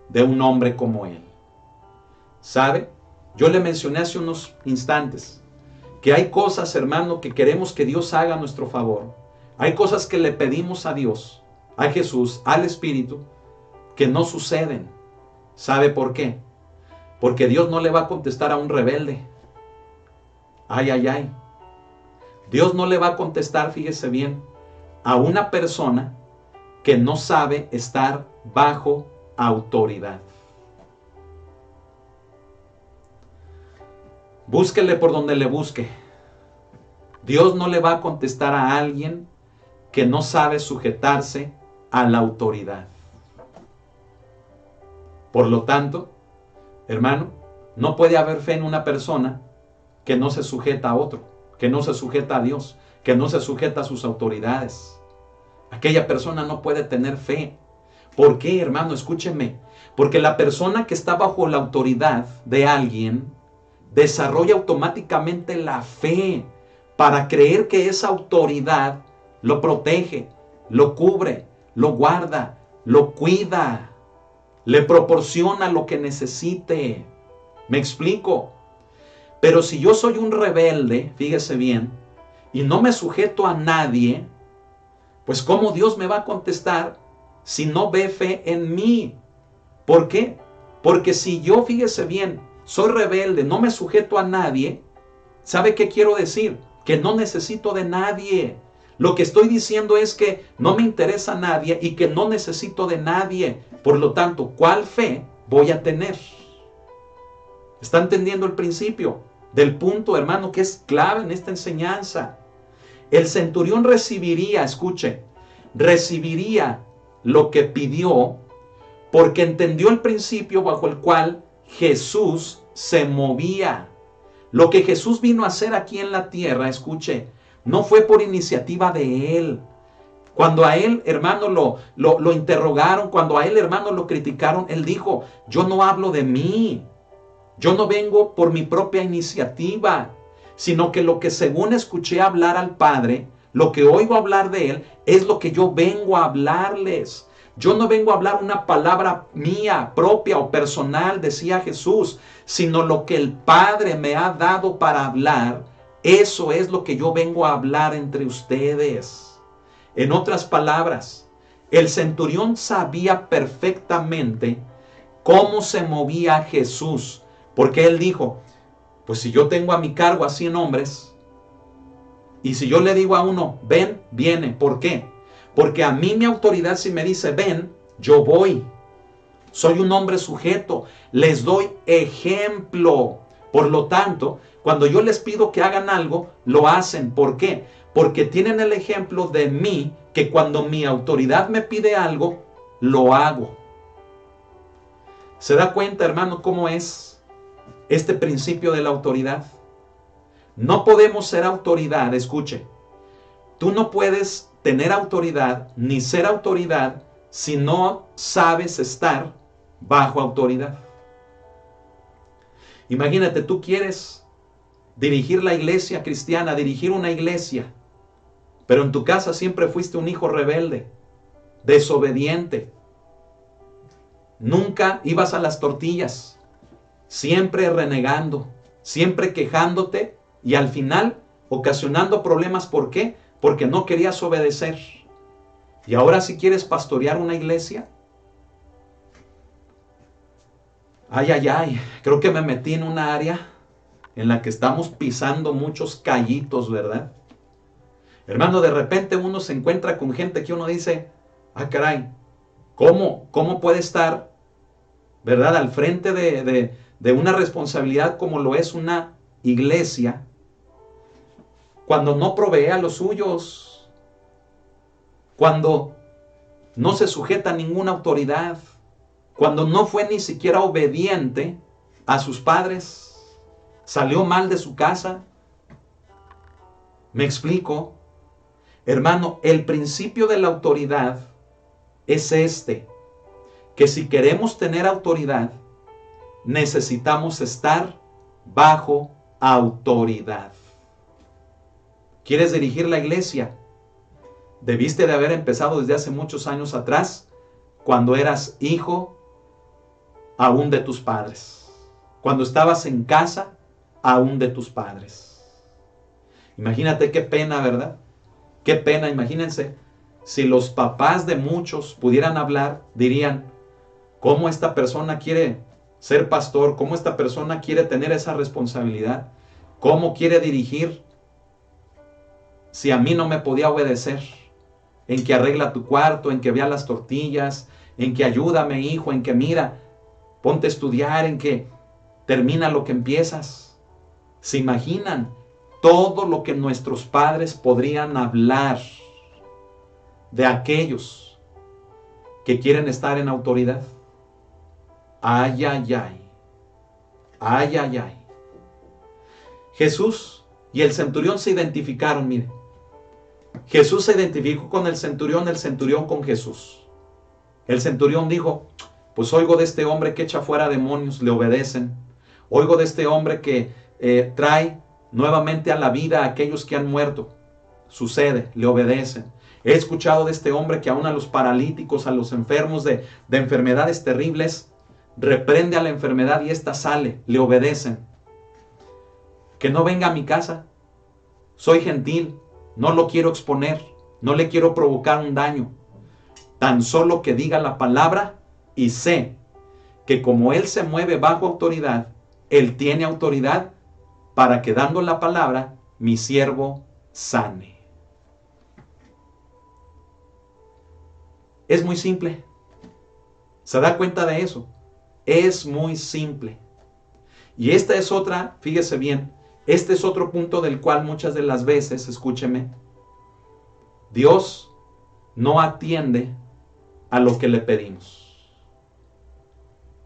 de un hombre como él. ¿Sabe? Yo le mencioné hace unos instantes que hay cosas, hermano, que queremos que Dios haga a nuestro favor. Hay cosas que le pedimos a Dios, a Jesús, al Espíritu, que no suceden. ¿Sabe por qué? Porque Dios no le va a contestar a un rebelde. Ay, ay, ay. Dios no le va a contestar, fíjese bien, a una persona que no sabe estar bajo autoridad. Búsquele por donde le busque. Dios no le va a contestar a alguien que no sabe sujetarse a la autoridad. Por lo tanto, hermano, no puede haber fe en una persona que no se sujeta a otro, que no se sujeta a Dios, que no se sujeta a sus autoridades. Aquella persona no puede tener fe. ¿Por qué, hermano? Escúcheme. Porque la persona que está bajo la autoridad de alguien desarrolla automáticamente la fe para creer que esa autoridad lo protege, lo cubre, lo guarda, lo cuida, le proporciona lo que necesite. ¿Me explico? Pero si yo soy un rebelde, fíjese bien, y no me sujeto a nadie, pues ¿cómo Dios me va a contestar si no ve fe en mí? ¿Por qué? Porque si yo, fíjese bien, soy rebelde, no me sujeto a nadie, ¿sabe qué quiero decir? Que no necesito de nadie. Lo que estoy diciendo es que no me interesa a nadie y que no necesito de nadie. Por lo tanto, ¿cuál fe voy a tener? ¿Está entendiendo el principio del punto, hermano, que es clave en esta enseñanza? El centurión recibiría, escuche, recibiría lo que pidió porque entendió el principio bajo el cual Jesús se movía. Lo que Jesús vino a hacer aquí en la tierra, escuche, no fue por iniciativa de él. Cuando a él, hermano, lo interrogaron, cuando a él, hermano, lo criticaron, él dijo: yo no hablo de mí, yo no vengo por mi propia iniciativa, sino que lo que según escuché hablar al Padre, lo que oigo hablar de él, es lo que yo vengo a hablarles. Yo no vengo a hablar una palabra mía, propia o personal, decía Jesús, sino lo que el Padre me ha dado para hablar. Eso es lo que yo vengo a hablar entre ustedes. En otras palabras, el centurión sabía perfectamente cómo se movía Jesús, porque él dijo: pues si yo tengo a mi cargo a 100 hombres, y si yo le digo a uno, ven, viene. ¿Por qué? Porque a mí mi autoridad, si me dice ven, yo voy. Soy un hombre sujeto, les doy ejemplo. Por lo tanto, cuando yo les pido que hagan algo, lo hacen. ¿Por qué? Porque tienen el ejemplo de mí, que cuando mi autoridad me pide algo, lo hago. ¿Se da cuenta, hermano, cómo es este principio de la autoridad? No podemos ser autoridad, escuche. Tú no puedes tener autoridad ni ser autoridad si no sabes estar bajo autoridad. Imagínate, tú quieres dirigir la iglesia cristiana, dirigir una iglesia, pero en tu casa siempre fuiste un hijo rebelde, desobediente. Nunca ibas a las tortillas, siempre renegando, siempre quejándote y al final ocasionando problemas. ¿Por qué? Porque no querías obedecer. Y ahora si quieres pastorear una iglesia, creo que me metí en una área en la que estamos pisando muchos callitos, ¿verdad? Hermano, de repente uno se encuentra con gente que uno dice, caray, ¿cómo puede estar, ¿verdad?, al frente de una responsabilidad como lo es una iglesia, cuando no provee a los suyos, cuando no se sujeta a ninguna autoridad, cuando no fue ni siquiera obediente a sus padres, salió mal de su casa? ¿Me explico? Hermano, el principio de la autoridad es que si queremos tener autoridad, necesitamos estar bajo autoridad. ¿Quieres dirigir la iglesia? Debiste de haber empezado desde hace muchos años atrás, cuando eras hijo aún de tus padres, cuando estabas en casa aún de tus padres. Imagínate qué pena, ¿verdad? Qué pena, imagínense, si los papás de muchos pudieran hablar, dirían, ¿cómo esta persona quiere ser pastor? ¿Cómo esta persona quiere tener esa responsabilidad? ¿Cómo quiere dirigir si a mí no me podía obedecer? En que arregla tu cuarto, en que vea las tortillas, en que ayúdame, hijo, en que mira, ponte a estudiar, en que termina lo que empiezas. ¿Se imaginan todo lo que nuestros padres podrían hablar de aquellos que quieren estar en autoridad? Ay, ay, ay. Ay, ay, ay. Jesús y el centurión se identificaron, mire. Jesús se identificó con el centurión con Jesús. El centurión dijo, pues oigo de este hombre que echa fuera demonios, le obedecen. Oigo de este hombre que trae nuevamente a la vida a aquellos que han muerto. Sucede, le obedecen. He escuchado de este hombre que aún a los paralíticos, a los enfermos de enfermedades terribles, reprende a la enfermedad y ésta sale, le obedecen. Que no venga a mi casa, soy gentil, no lo quiero exponer, no le quiero provocar un daño. Tan solo que diga la palabra y sé que como Él se mueve bajo autoridad, Él tiene autoridad para que dando la palabra, mi siervo sane. Es muy simple. ¿Se da cuenta de eso? Es muy simple. Y esta es otra, fíjese bien, este es otro punto del cual muchas de las veces, escúcheme, Dios no atiende a lo que le pedimos.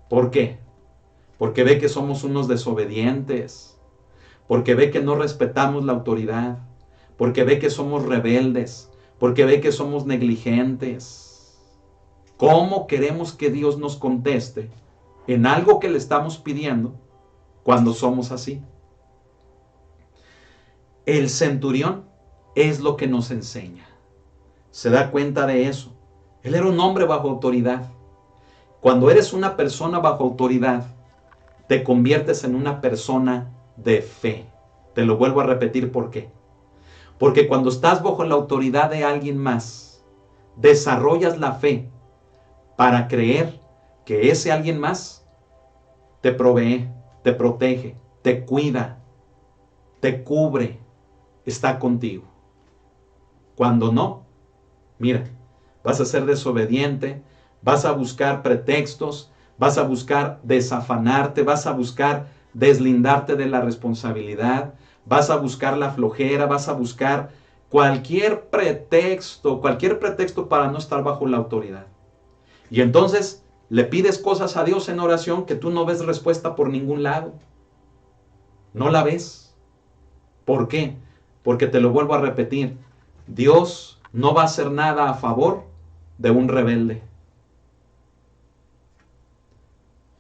¿Por qué? Porque ve que somos unos desobedientes, porque ve que no respetamos la autoridad, porque ve que somos rebeldes, porque ve que somos negligentes. ¿Cómo queremos que Dios nos conteste en algo que le estamos pidiendo cuando somos así? El centurión es lo que nos enseña. ¿Se da cuenta de eso? Él era un hombre bajo autoridad. Cuando eres una persona bajo autoridad, te conviertes en una persona de fe. Te lo vuelvo a repetir, ¿por qué? Porque cuando estás bajo la autoridad de alguien más, desarrollas la fe para creer que ese alguien más te provee, te protege, te cuida, te cubre, está contigo. Cuando no, mira, vas a ser desobediente, vas a buscar pretextos, vas a buscar desafanarte, vas a buscar deslindarte de la responsabilidad, vas a buscar la flojera, vas a buscar cualquier pretexto para no estar bajo la autoridad. Y entonces le pides cosas a Dios en oración que tú no ves respuesta por ningún lado. No la ves. ¿Por qué? Porque te lo vuelvo a repetir. Dios no va a hacer nada a favor de un rebelde.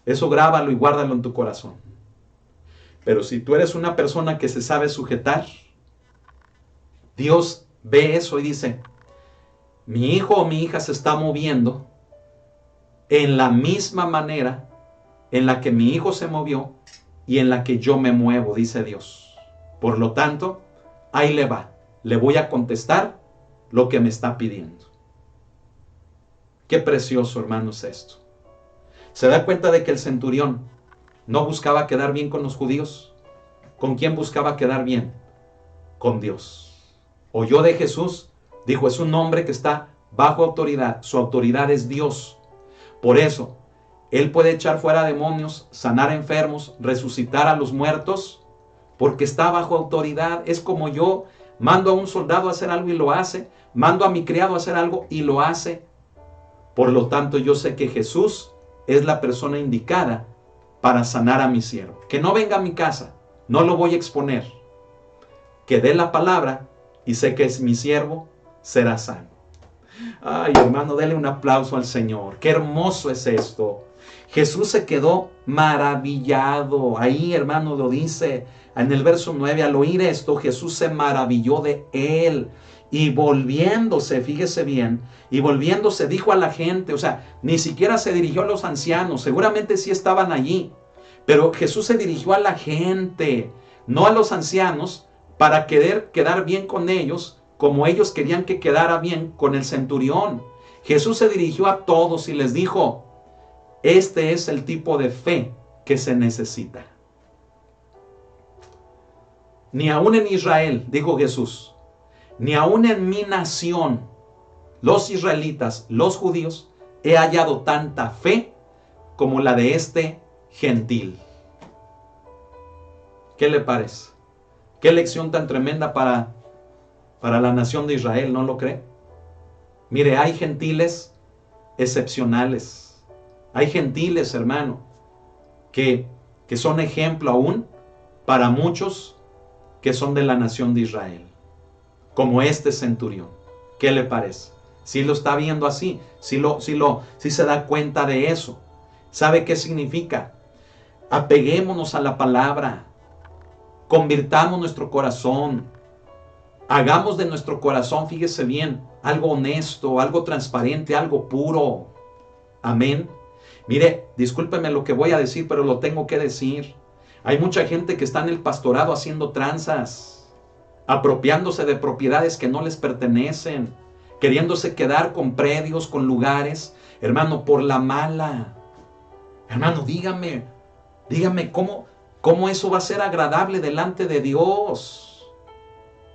Eso grábalo y guárdalo en tu corazón. Pero si tú eres una persona que se sabe sujetar, Dios ve eso y dice, mi hijo o mi hija se está moviendo en la misma manera en la que mi hijo se movió y en la que yo me muevo, dice Dios. Por lo tanto, ahí le va. Le voy a contestar lo que me está pidiendo. Qué precioso, hermanos, esto. ¿Se da cuenta de que el centurión no buscaba quedar bien con los judíos? ¿Con quién buscaba quedar bien? Con Dios. Oyó de Jesús, dijo, es un hombre que está bajo autoridad. Su autoridad es Dios. Por eso, él puede echar fuera demonios, sanar enfermos, resucitar a los muertos, porque está bajo autoridad. Es como yo mando a un soldado a hacer algo y lo hace, mando a mi criado a hacer algo y lo hace. Por lo tanto, yo sé que Jesús es la persona indicada para sanar a mi siervo. Que no venga a mi casa, no lo voy a exponer. Que dé la palabra y sé que es mi siervo, será sano. Ay, hermano, dele un aplauso al Señor. Qué hermoso es esto. Jesús se quedó maravillado. Ahí, hermano, lo dice en el verso 9. Al oír esto, Jesús se maravilló de él. Y volviéndose, fíjese bien, y volviéndose dijo a la gente, o sea, ni siquiera se dirigió a los ancianos, seguramente sí estaban allí, pero Jesús se dirigió a la gente, no a los ancianos, para querer quedar bien con ellos, como ellos querían que quedara bien con el centurión. Jesús se dirigió a todos y les dijo, este es el tipo de fe que se necesita. Ni aún en Israel, dijo Jesús, ni aún en mi nación, los israelitas, los judíos, he hallado tanta fe como la de este gentil. ¿Qué le parece? Qué lección tan tremenda para la nación de Israel, ¿no lo cree? Mire, hay gentiles excepcionales. Hay gentiles, hermano, que son ejemplo aún para muchos que son de la nación de Israel. Como este centurión. ¿Qué le parece? Si lo está viendo así, si se da cuenta de eso. ¿Sabe qué significa? Apeguémonos a la palabra. Convirtamos nuestro corazón. Hagamos de nuestro corazón, fíjese bien, algo honesto, algo transparente, algo puro. Amén. Mire, discúlpeme lo que voy a decir, pero lo tengo que decir. Hay mucha gente que está en el pastorado haciendo tranzas, apropiándose de propiedades que no les pertenecen, queriéndose quedar con predios, con lugares, hermano, por la mala. Hermano, dígame cómo eso va a ser agradable delante de Dios.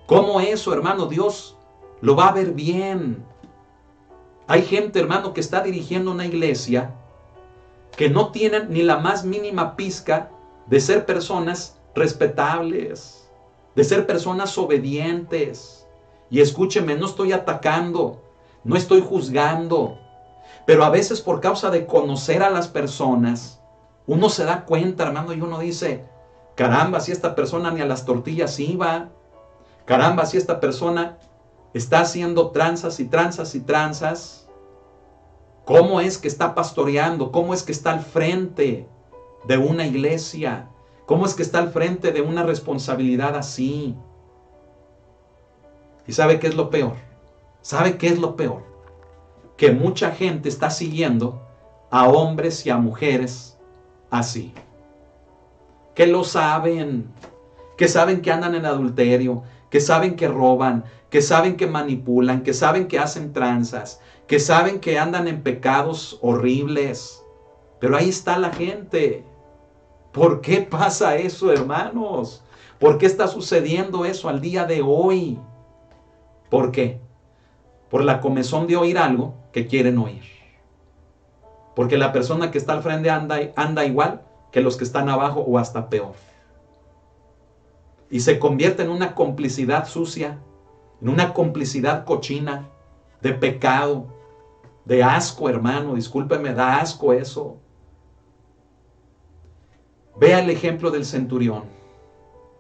¿Cómo eso, hermano, Dios lo va a ver bien? Hay gente, hermano, que está dirigiendo una iglesia que no tienen ni la más mínima pizca de ser personas respetables, de ser personas obedientes. Y escúcheme, no estoy atacando, no estoy juzgando, pero a veces por causa de conocer a las personas, uno se da cuenta, hermano, y uno dice, caramba, si esta persona ni a las tortillas iba, caramba, si esta persona está haciendo tranzas y tranzas y tranzas, ¿cómo es que está pastoreando? ¿Cómo es que está al frente de una iglesia? ¿Cómo es que está al frente de una responsabilidad así? ¿Y sabe qué es lo peor? ¿Sabe qué es lo peor? Que mucha gente está siguiendo a hombres y a mujeres así. Que lo saben, que saben que andan en adulterio, que saben que roban, que saben que manipulan, que saben que hacen tranzas, que saben que andan en pecados horribles. Pero ahí está la gente. ¿Por qué pasa eso, hermanos? ¿Por qué está sucediendo eso al día de hoy? ¿Por qué? Por la comezón de oír algo que quieren oír. Porque la persona que está al frente anda igual que los que están abajo o hasta peor. Y se convierte en una complicidad sucia, en una complicidad cochina, de pecado, de asco, hermano. Discúlpeme, da asco eso. Vea el ejemplo del centurión,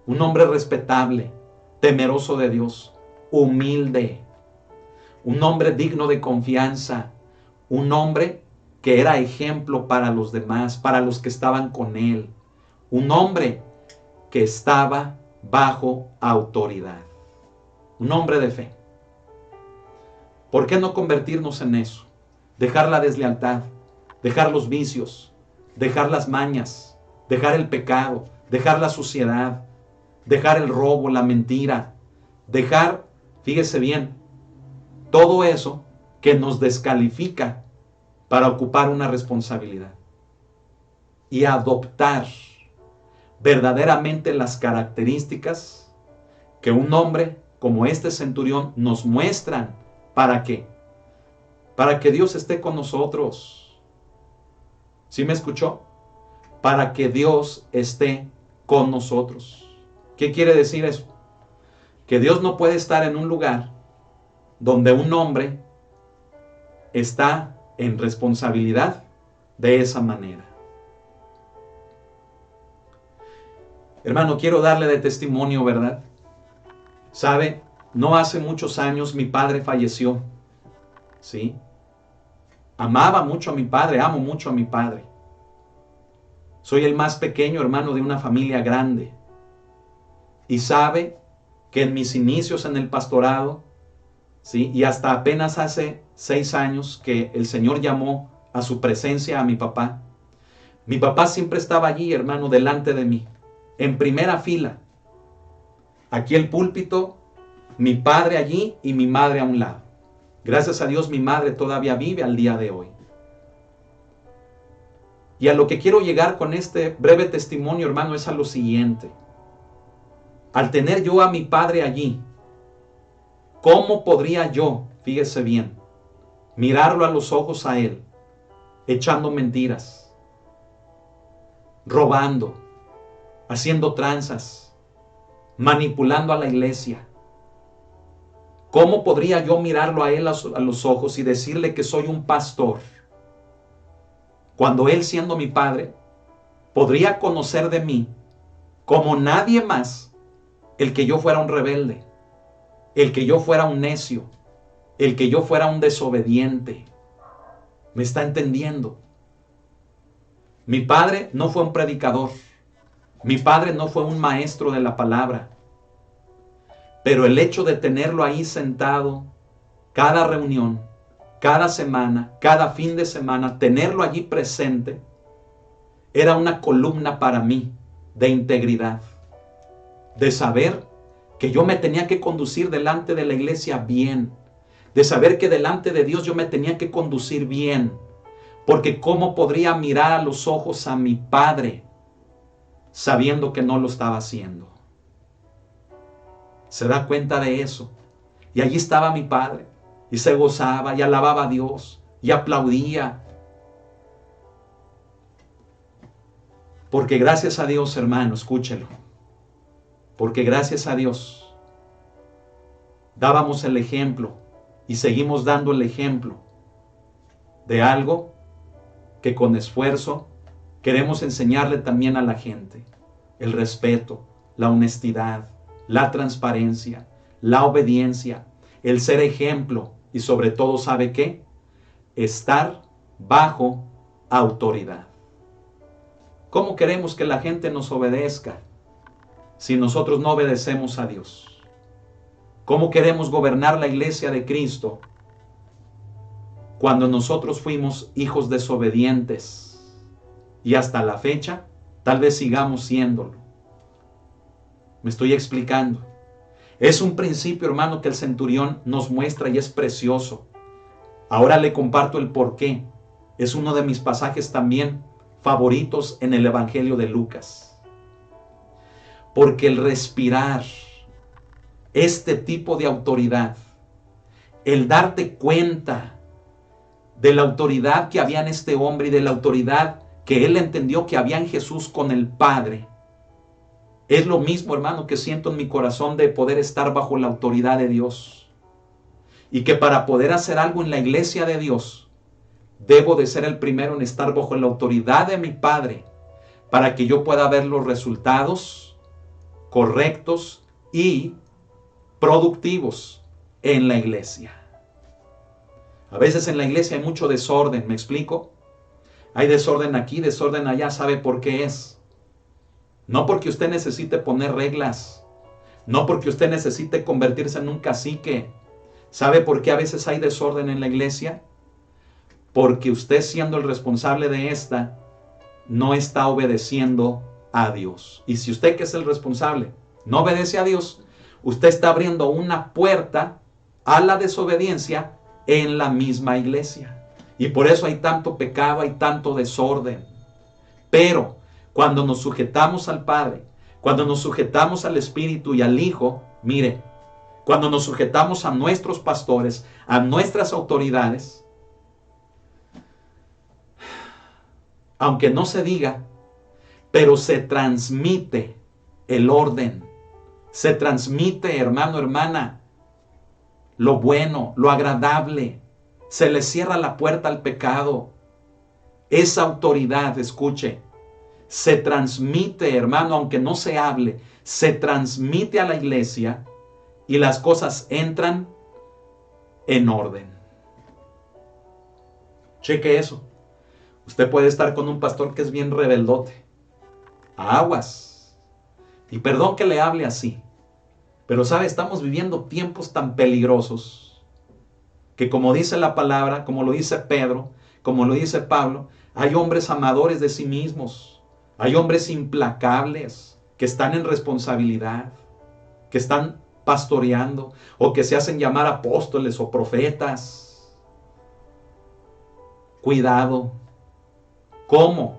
un hombre respetable, temeroso de Dios, humilde, un hombre digno de confianza, un hombre que era ejemplo para los demás, para los que estaban con él, un hombre que estaba bajo autoridad, un hombre de fe. ¿Por qué no convertirnos en eso? Dejar la deslealtad, dejar los vicios, dejar las mañas, dejar el pecado, dejar la suciedad, dejar el robo, la mentira, dejar, fíjese bien, todo eso que nos descalifica para ocupar una responsabilidad y adoptar verdaderamente las características que un hombre como este centurión nos muestran. ¿Para qué? Para que Dios esté con nosotros. ¿Sí me escuchó? Para que Dios esté con nosotros. ¿Qué quiere decir eso? Que Dios no puede estar en un lugar donde un hombre está en responsabilidad de esa manera. Hermano, quiero darle de testimonio, ¿verdad? ¿Sabe? No hace muchos años mi padre falleció. ¿Sí? Amaba mucho a mi padre, amo mucho a mi padre. Soy el más pequeño, hermano, de una familia grande. Y sabe que en mis inicios en el pastorado, ¿sí? Y hasta apenas hace 6 años que el Señor llamó a su presencia a mi papá siempre estaba allí, hermano, delante de mí, en primera fila. Aquí el púlpito, mi padre allí y mi madre a un lado. Gracias a Dios mi madre todavía vive al día de hoy. Y a lo que quiero llegar con este breve testimonio, hermano, es a lo siguiente. Al tener yo a mi padre allí, ¿cómo podría yo, fíjese bien, mirarlo a los ojos a él, echando mentiras, robando, haciendo tranzas, manipulando a la iglesia? ¿Cómo podría yo mirarlo a él a los ojos y decirle que soy un pastor, cuando él, siendo mi padre, podría conocer de mí como nadie más el que yo fuera un rebelde, el que yo fuera un necio, el que yo fuera un desobediente? ¿Me está entendiendo? Mi padre no fue un predicador, mi padre no fue un maestro de la palabra, pero el hecho de tenerlo ahí sentado cada reunión, cada semana, cada fin de semana, tenerlo allí presente, era una columna para mí de integridad, de saber que yo me tenía que conducir delante de la iglesia bien, de saber que delante de Dios yo me tenía que conducir bien, porque ¿cómo podría mirar a los ojos a mi padre sabiendo que no lo estaba haciendo? ¿Se da cuenta de eso? Y allí estaba mi padre, y se gozaba, y alababa a Dios, y aplaudía. Porque gracias a Dios, hermano, escúchelo, porque gracias a Dios dábamos el ejemplo, y seguimos dando el ejemplo de algo que con esfuerzo queremos enseñarle también a la gente: el respeto, la honestidad, la transparencia, la obediencia, el ser ejemplo y sobre todo, ¿sabe qué? Estar bajo autoridad. ¿Cómo queremos que la gente nos obedezca si nosotros no obedecemos a Dios? ¿Cómo queremos gobernar la iglesia de Cristo cuando nosotros fuimos hijos desobedientes y hasta la fecha tal vez sigamos siéndolo? ¿Me estoy explicando? Es un principio, hermano, que el centurión nos muestra y es precioso. Ahora le comparto el porqué. Es uno de mis pasajes también favoritos en el Evangelio de Lucas. Porque el respirar este tipo de autoridad, el darte cuenta de la autoridad que había en este hombre y de la autoridad que él entendió que había en Jesús con el Padre, es lo mismo, hermano, que siento en mi corazón de poder estar bajo la autoridad de Dios. Y que para poder hacer algo en la iglesia de Dios, debo de ser el primero en estar bajo la autoridad de mi Padre, para que yo pueda ver los resultados correctos y productivos en la iglesia. A veces en la iglesia hay mucho desorden, ¿me explico? Hay desorden aquí, desorden allá. ¿Sabe por qué es? No porque usted necesite poner reglas, no porque usted necesite convertirse en un cacique. ¿Sabe por qué a veces hay desorden en la iglesia? Porque usted, siendo el responsable de esta, no está obedeciendo a Dios. Y si usted, que es el responsable, no obedece a Dios, usted está abriendo una puerta a la desobediencia en la misma iglesia. Y por eso hay tanto pecado, hay tanto desorden. Pero cuando nos sujetamos al Padre, cuando nos sujetamos al Espíritu y al Hijo, mire, cuando nos sujetamos a nuestros pastores, a nuestras autoridades, aunque no se diga, pero se transmite el orden, se transmite, hermano, hermana, lo bueno, lo agradable, se le cierra la puerta al pecado. Esa autoridad, escuche, se transmite, hermano, aunque no se hable, se transmite a la iglesia y las cosas entran en orden. Cheque eso. Usted puede estar con un pastor que es bien rebeldote. Aguas. Y perdón que le hable así, pero sabe, estamos viviendo tiempos tan peligrosos que, como dice la palabra, como lo dice Pedro, como lo dice Pablo, hay hombres amadores de sí mismos, hay hombres implacables que están en responsabilidad, que están pastoreando o que se hacen llamar apóstoles o profetas. Cuidado. ¿Cómo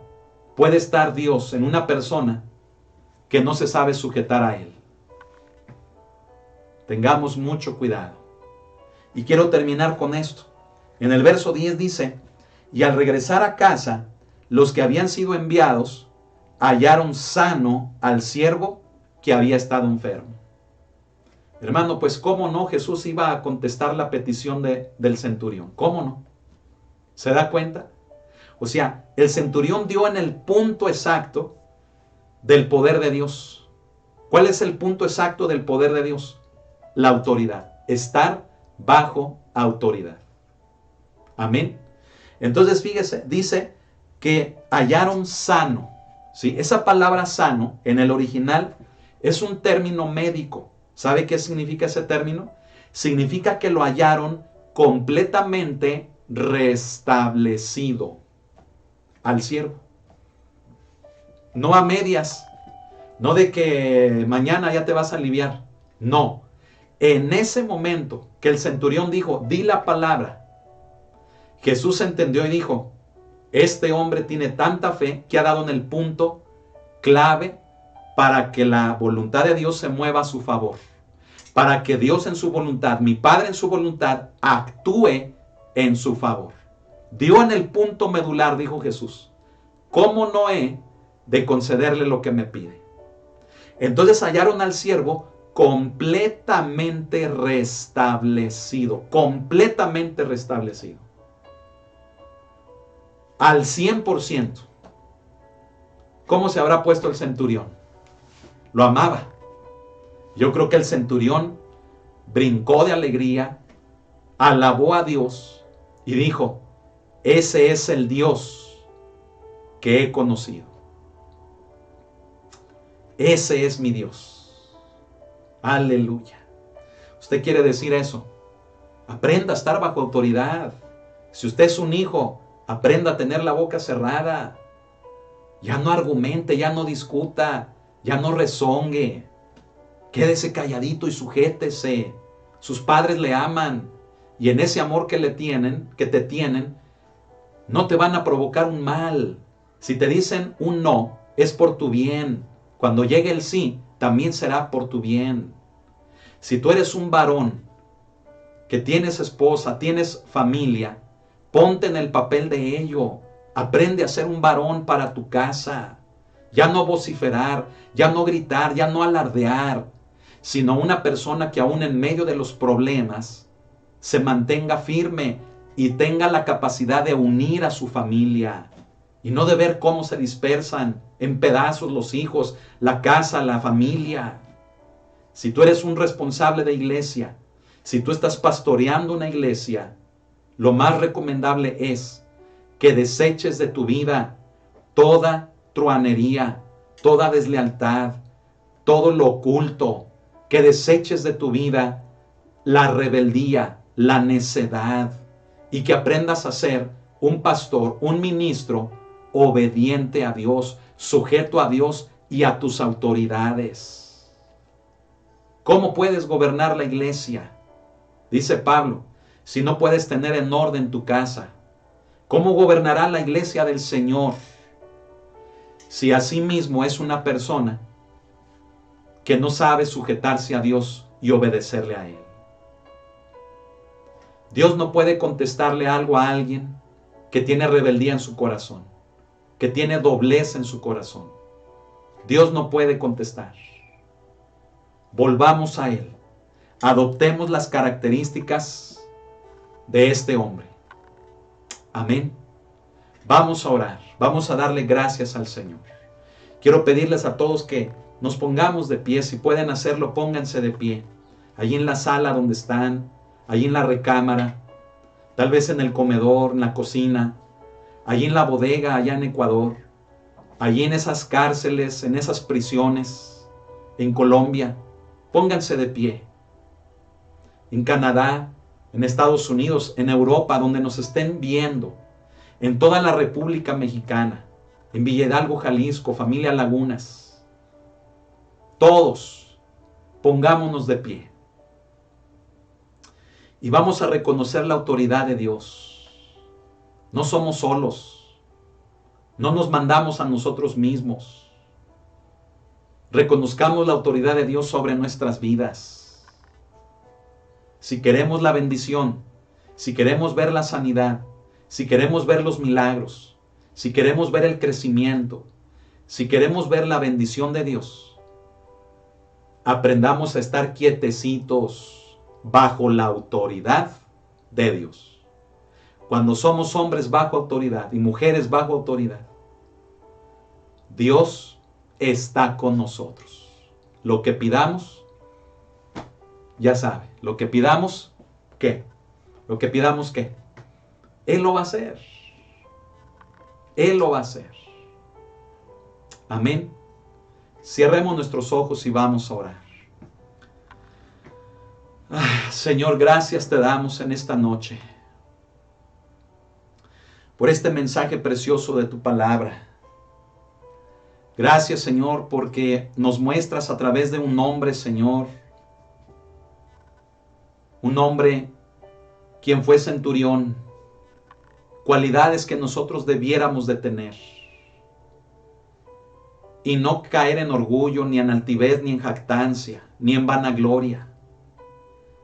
puede estar Dios en una persona que no se sabe sujetar a Él? Tengamos mucho cuidado. Y quiero terminar con esto. En el verso 10 dice: y al regresar a casa, los que habían sido enviados hallaron sano al siervo que había estado enfermo. Hermano, pues cómo no, Jesús iba a contestar la petición del centurión. ¿Cómo no? ¿Se da cuenta? O sea, el centurión dio en el punto exacto del poder de Dios. ¿Cuál es el punto exacto del poder de Dios? La autoridad. Estar bajo autoridad. Amén. Entonces, fíjese, dice que hallaron sano. ¿Sí? Esa palabra sano en el original es un término médico. ¿Sabe qué significa ese término? Significa que lo hallaron completamente restablecido al siervo. No a medias, no de que mañana ya te vas a aliviar. No, en ese momento que el centurión dijo, di la palabra, Jesús entendió y dijo, este hombre tiene tanta fe que ha dado en el punto clave para que la voluntad de Dios se mueva a su favor. Para que Dios en su voluntad, mi Padre en su voluntad, actúe en su favor. Dio en el punto medular, dijo Jesús, ¿cómo no he de concederle lo que me pide? Entonces hallaron al siervo completamente restablecido, completamente restablecido. Al 100%. ¿Cómo se habrá puesto el centurión? Lo amaba. Yo creo que el centurión brincó de alegría, alabó a Dios y dijo, ese es el Dios que he conocido. Ese es mi Dios. Aleluya. ¿Usted quiere decir eso? Aprenda a estar bajo autoridad. Si usted es un hijo, aprenda a tener la boca cerrada. Ya no argumente, ya no discuta, ya no rezongue. Quédese calladito y sujétese. Sus padres le aman y en ese amor que te tienen, no te van a provocar un mal. Si te dicen un no, es por tu bien. Cuando llegue el sí, también será por tu bien. Si tú eres un varón que tienes esposa, tienes familia, ponte en el papel de ello. Aprende a ser un varón para tu casa. Ya no vociferar, ya no gritar, ya no alardear, sino una persona que aún en medio de los problemas se mantenga firme y tenga la capacidad de unir a su familia y no de ver cómo se dispersan en pedazos los hijos, la casa, la familia. Si tú eres un responsable de iglesia, si tú estás pastoreando una iglesia, lo más recomendable es que deseches de tu vida toda truanería, toda deslealtad, todo lo oculto, que deseches de tu vida la rebeldía, la necedad, y que aprendas a ser un pastor, un ministro obediente a Dios, sujeto a Dios y a tus autoridades. ¿Cómo puedes gobernar la iglesia? Dice Pablo, si no puedes tener en orden tu casa. ¿Cómo gobernará la iglesia del Señor si asimismo es una persona que no sabe sujetarse a Dios y obedecerle a Él? Dios no puede contestarle algo a alguien que tiene rebeldía en su corazón, que tiene doblez en su corazón. Dios no puede contestar. Volvamos a Él. Adoptemos las características de este hombre. Amén. Vamos a orar. Vamos a darle gracias al Señor. Quiero pedirles a todos que nos pongamos de pie. Si pueden hacerlo, pónganse de pie. Allí en la sala donde están, allí en la recámara, tal vez en el comedor, en la cocina, allí en la bodega, allá en Ecuador, allí en esas cárceles, en esas prisiones, en Colombia. Pónganse de pie. En Canadá, en Estados Unidos, en Europa, donde nos estén viendo, en toda la República Mexicana, en Villa Hidalgo, Jalisco, familia Lagunas. Todos, pongámonos de pie. Y vamos a reconocer la autoridad de Dios. No somos solos. No nos mandamos a nosotros mismos. Reconozcamos la autoridad de Dios sobre nuestras vidas. Si queremos la bendición, si queremos ver la sanidad, si queremos ver los milagros, si queremos ver el crecimiento, si queremos ver la bendición de Dios, aprendamos a estar quietecitos bajo la autoridad de Dios. Cuando somos hombres bajo autoridad y mujeres bajo autoridad, Dios está con nosotros. Lo que pidamos, ya sabe, lo que pidamos, ¿qué? Lo que pidamos, ¿qué? Él lo va a hacer. Él lo va a hacer. Amén. Cerremos nuestros ojos y vamos a orar. Señor, gracias te damos en esta noche por este mensaje precioso de tu palabra. Gracias, Señor, porque nos muestras a través de un hombre, Señor, un hombre quien fue centurión, cualidades que nosotros debiéramos de tener y no caer en orgullo, ni en altivez, ni en jactancia, ni en vanagloria,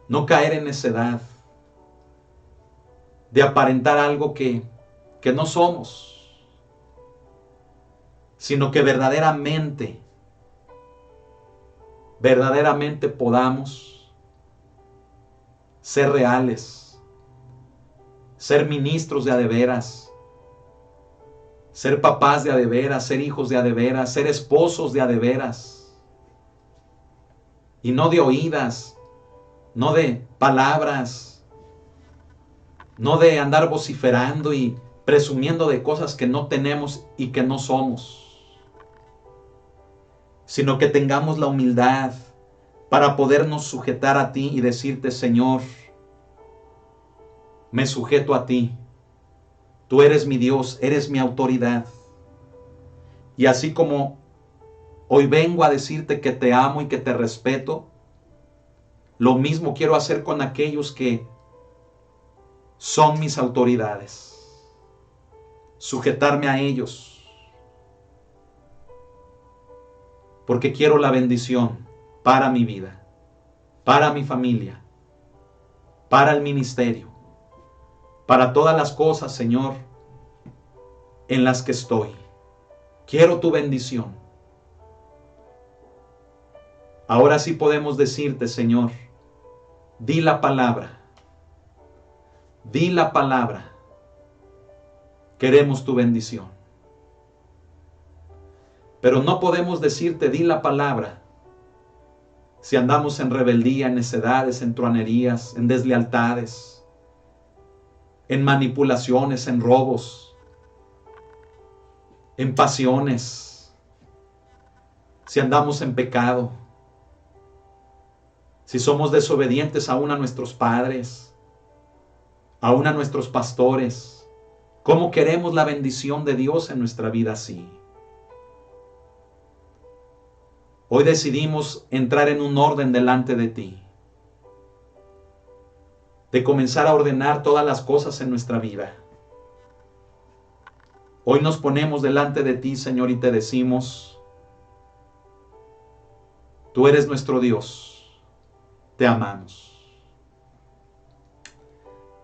no caer en necedad de aparentar algo que no somos, sino que verdaderamente podamos ser reales, ser ministros de a de veras, ser papás de a de veras, ser hijos de a de veras, ser esposos de a de veras, y no de oídas, no de palabras, no de andar vociferando y presumiendo de cosas que no tenemos y que no somos, sino que tengamos la humildad para podernos sujetar a ti y decirte, Señor, me sujeto a ti. Tú eres mi Dios, eres mi autoridad. Y así como hoy vengo a decirte que te amo y que te respeto, lo mismo quiero hacer con aquellos que son mis autoridades. Sujetarme a ellos, porque quiero la bendición para mi vida, para mi familia, para el ministerio, para todas las cosas, Señor, en las que estoy. Quiero tu bendición. Ahora sí podemos decirte, Señor, di la palabra. Di la palabra. Queremos tu bendición. Pero no podemos decirte, di la palabra, si andamos en rebeldía, en necedades, en truanerías, en deslealtades, en manipulaciones, en robos, en pasiones, si andamos en pecado, si somos desobedientes aún a nuestros padres, aún a nuestros pastores. ¿Cómo queremos la bendición de Dios en nuestra vida así? Hoy decidimos entrar en un orden delante de ti, de comenzar a ordenar todas las cosas en nuestra vida. Hoy nos ponemos delante de ti, Señor, y te decimos, tú eres nuestro Dios, te amamos.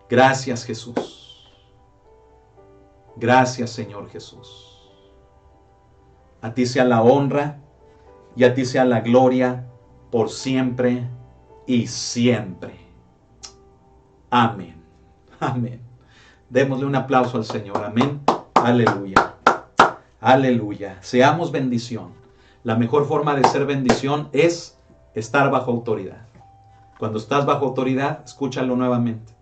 Gracias, Jesús. Gracias, Señor Jesús. A ti sea la honra y a ti sea la gloria por siempre y siempre. Amén. Amén. Démosle un aplauso al Señor. Amén. Aleluya. Aleluya. Seamos bendición. La mejor forma de ser bendición es estar bajo autoridad. Cuando estás bajo autoridad, escúchalo nuevamente.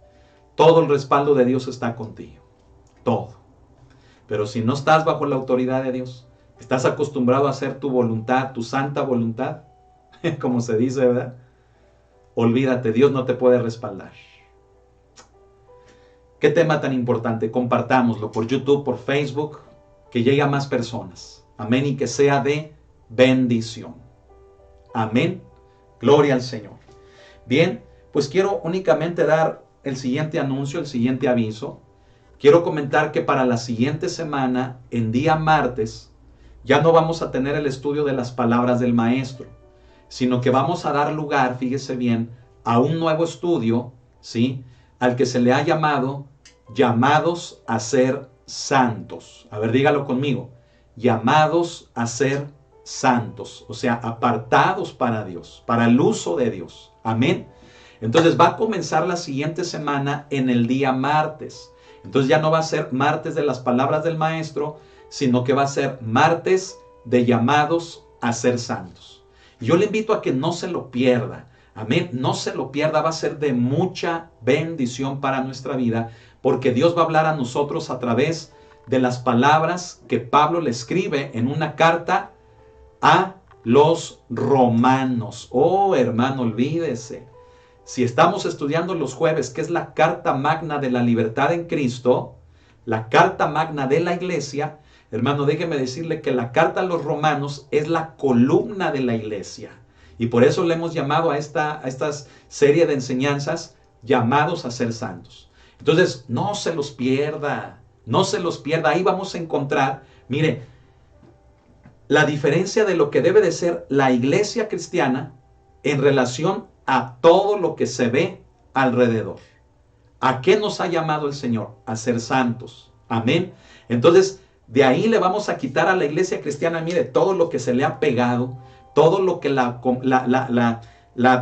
Todo el respaldo de Dios está contigo. Todo. Pero si no estás bajo la autoridad de Dios, estás acostumbrado a hacer tu voluntad, tu santa voluntad, como se dice, ¿verdad? Olvídate, Dios no te puede respaldar. ¿Qué tema tan importante? Compartámoslo por YouTube, por Facebook, que llegue a más personas. Amén, y que sea de bendición. Amén. Gloria al Señor. Bien, pues quiero únicamente dar el siguiente anuncio, el siguiente aviso. Quiero comentar que para la siguiente semana, en día martes, ya no vamos a tener el estudio de las palabras del maestro, sino que vamos a dar lugar, fíjese bien, a un nuevo estudio, ¿sí? Al que se le ha llamado llamados a ser santos. A ver, dígalo conmigo. Llamados a ser santos, o sea, apartados para Dios, para el uso de Dios. Amén. Entonces va a comenzar la siguiente semana en el día martes. Entonces ya no va a ser martes de las palabras del maestro, sino que va a ser martes de llamados a ser santos. Y yo le invito a que no se lo pierda. Amén. No se lo pierda, va a ser de mucha bendición para nuestra vida, porque Dios va a hablar a nosotros a través de las palabras que Pablo le escribe en una carta a los romanos. Oh, hermano, olvídese. Si estamos estudiando los jueves, que es la carta magna de la libertad en Cristo, la carta magna de la iglesia, hermano, déjeme decirle que la carta a los romanos es la columna de la iglesia. Y por eso le hemos llamado a esta serie de enseñanzas, llamados a ser santos. Entonces, no se los pierda, no se los pierda. Ahí vamos a encontrar, mire, la diferencia de lo que debe de ser la iglesia cristiana en relación a todo lo que se ve alrededor. ¿A qué nos ha llamado el Señor? A ser santos. Amén. Entonces, de ahí le vamos a quitar a la iglesia cristiana, mire, todo lo que se le ha pegado, todo lo que la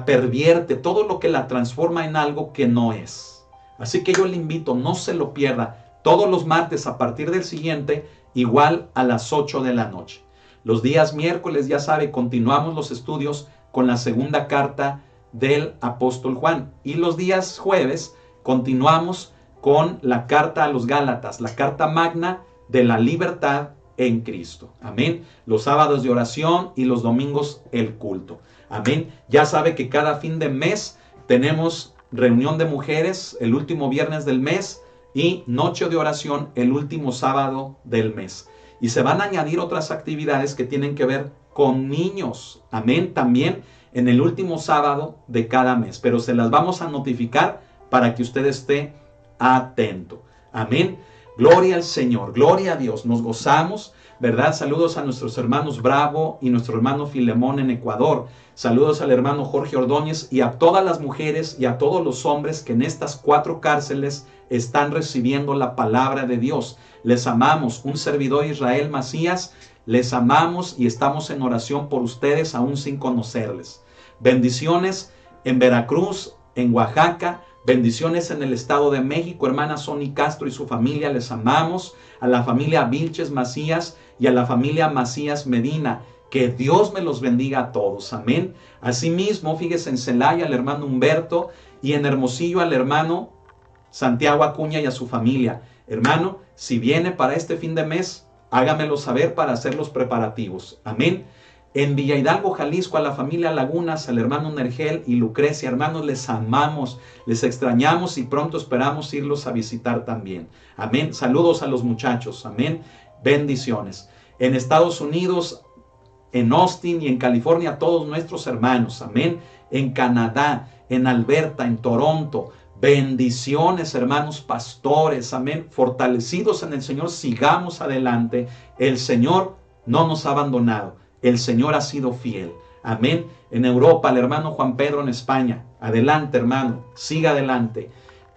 pervierte, todo lo que la transforma en algo que no es. Así que yo le invito, no se lo pierda, todos los martes a partir del siguiente, igual a las 8 de la noche. Los días miércoles, ya sabe, continuamos los estudios con la segunda carta del apóstol Juan. Y los días jueves continuamos con la carta a los Gálatas, la carta magna de la libertad en Cristo. Amén. Los sábados de oración y los domingos el culto. Amén. Ya sabe que cada fin de mes tenemos reunión de mujeres el último viernes del mes y noche de oración el último sábado del mes. Y se van a añadir otras actividades que tienen que ver con niños. Amén. También en el último sábado de cada mes. Pero se las vamos a notificar para que usted esté atento. Amén. Gloria al Señor, gloria a Dios. Nos gozamos, ¿verdad? Saludos a nuestros hermanos Bravo y nuestro hermano Filemón en Ecuador. Saludos al hermano Jorge Ordóñez y a todas las mujeres y a todos los hombres que en estas 4 cárceles están recibiendo la palabra de Dios. Les amamos. Un servidor, Israel Macías, les amamos y estamos en oración por ustedes aún sin conocerles. Bendiciones en Veracruz, en Oaxaca. Bendiciones en el Estado de México, hermana Sony Castro y su familia, les amamos. A la familia Vilches Macías y a la familia Macías Medina. Que Dios me los bendiga a todos. Amén. Asimismo, fíjese en Celaya al hermano Humberto y en Hermosillo al hermano Santiago Acuña y a su familia. Hermano, si viene para este fin de mes, hágamelo saber para hacer los preparativos. Amén. En Villa Hidalgo, Jalisco, a la familia Lagunas, al hermano Nergel y Lucrecia. Hermanos, les amamos, les extrañamos y pronto esperamos irlos a visitar también. Amén. Saludos a los muchachos. Amén. Bendiciones. En Estados Unidos, en Austin y en California, a todos nuestros hermanos, amén, en Canadá, en Alberta, en Toronto. Bendiciones, hermanos pastores, amén, fortalecidos en el Señor, sigamos adelante. El Señor no nos ha abandonado, el Señor ha sido fiel, amén. En Europa, el hermano Juan Pedro en España, adelante, hermano, siga adelante.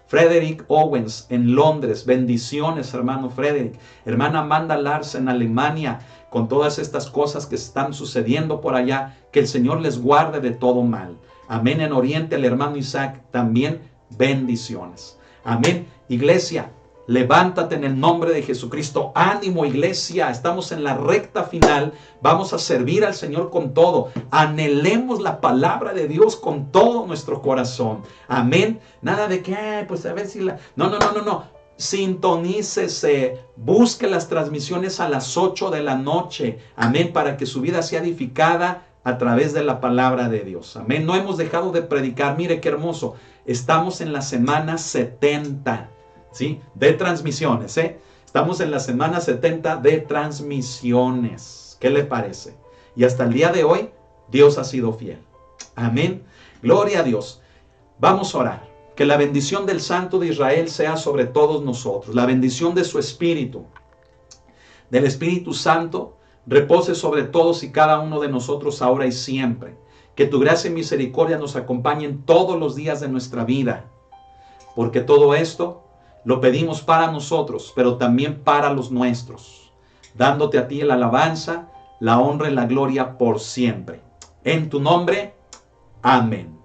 Frederick Owens en Londres, bendiciones, hermano Frederick. Hermana Amanda Lars en Alemania, con todas estas cosas que están sucediendo por allá, que el Señor les guarde de todo mal. Amén. En Oriente, el hermano Isaac, también bendiciones. Amén. Iglesia, levántate en el nombre de Jesucristo. Ánimo, iglesia, estamos en la recta final. Vamos a servir al Señor con todo. Anhelemos la palabra de Dios con todo nuestro corazón. Amén. Nada de que, pues a ver si la... No. Sintonícese, busque las transmisiones a las 8 de la noche. Amén. Para que su vida sea edificada a través de la palabra de Dios. Amén. No hemos dejado de predicar. Mire qué hermoso. Estamos en la semana 70. ¿Sí? De transmisiones, Estamos en la semana 70 de transmisiones. ¿Qué le parece? Y hasta el día de hoy, Dios ha sido fiel. Amén. Gloria a Dios. Vamos a orar. Que la bendición del Santo de Israel sea sobre todos nosotros. La bendición de su Espíritu, del Espíritu Santo, repose sobre todos y cada uno de nosotros ahora y siempre. Que tu gracia y misericordia nos acompañen todos los días de nuestra vida. Porque todo esto lo pedimos para nosotros, pero también para los nuestros, dándote a ti la alabanza, la honra y la gloria por siempre. En tu nombre, amén.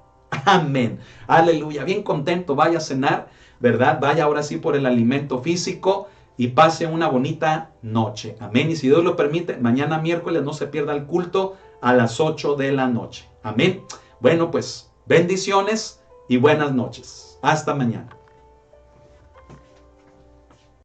Amén. Aleluya. Bien contento. Vaya a cenar, ¿verdad? Vaya ahora sí por el alimento físico y pase una bonita noche. Amén. Y si Dios lo permite, mañana miércoles no se pierda el culto a las 8 de la noche. Amén. Bueno, pues bendiciones y buenas noches. Hasta mañana.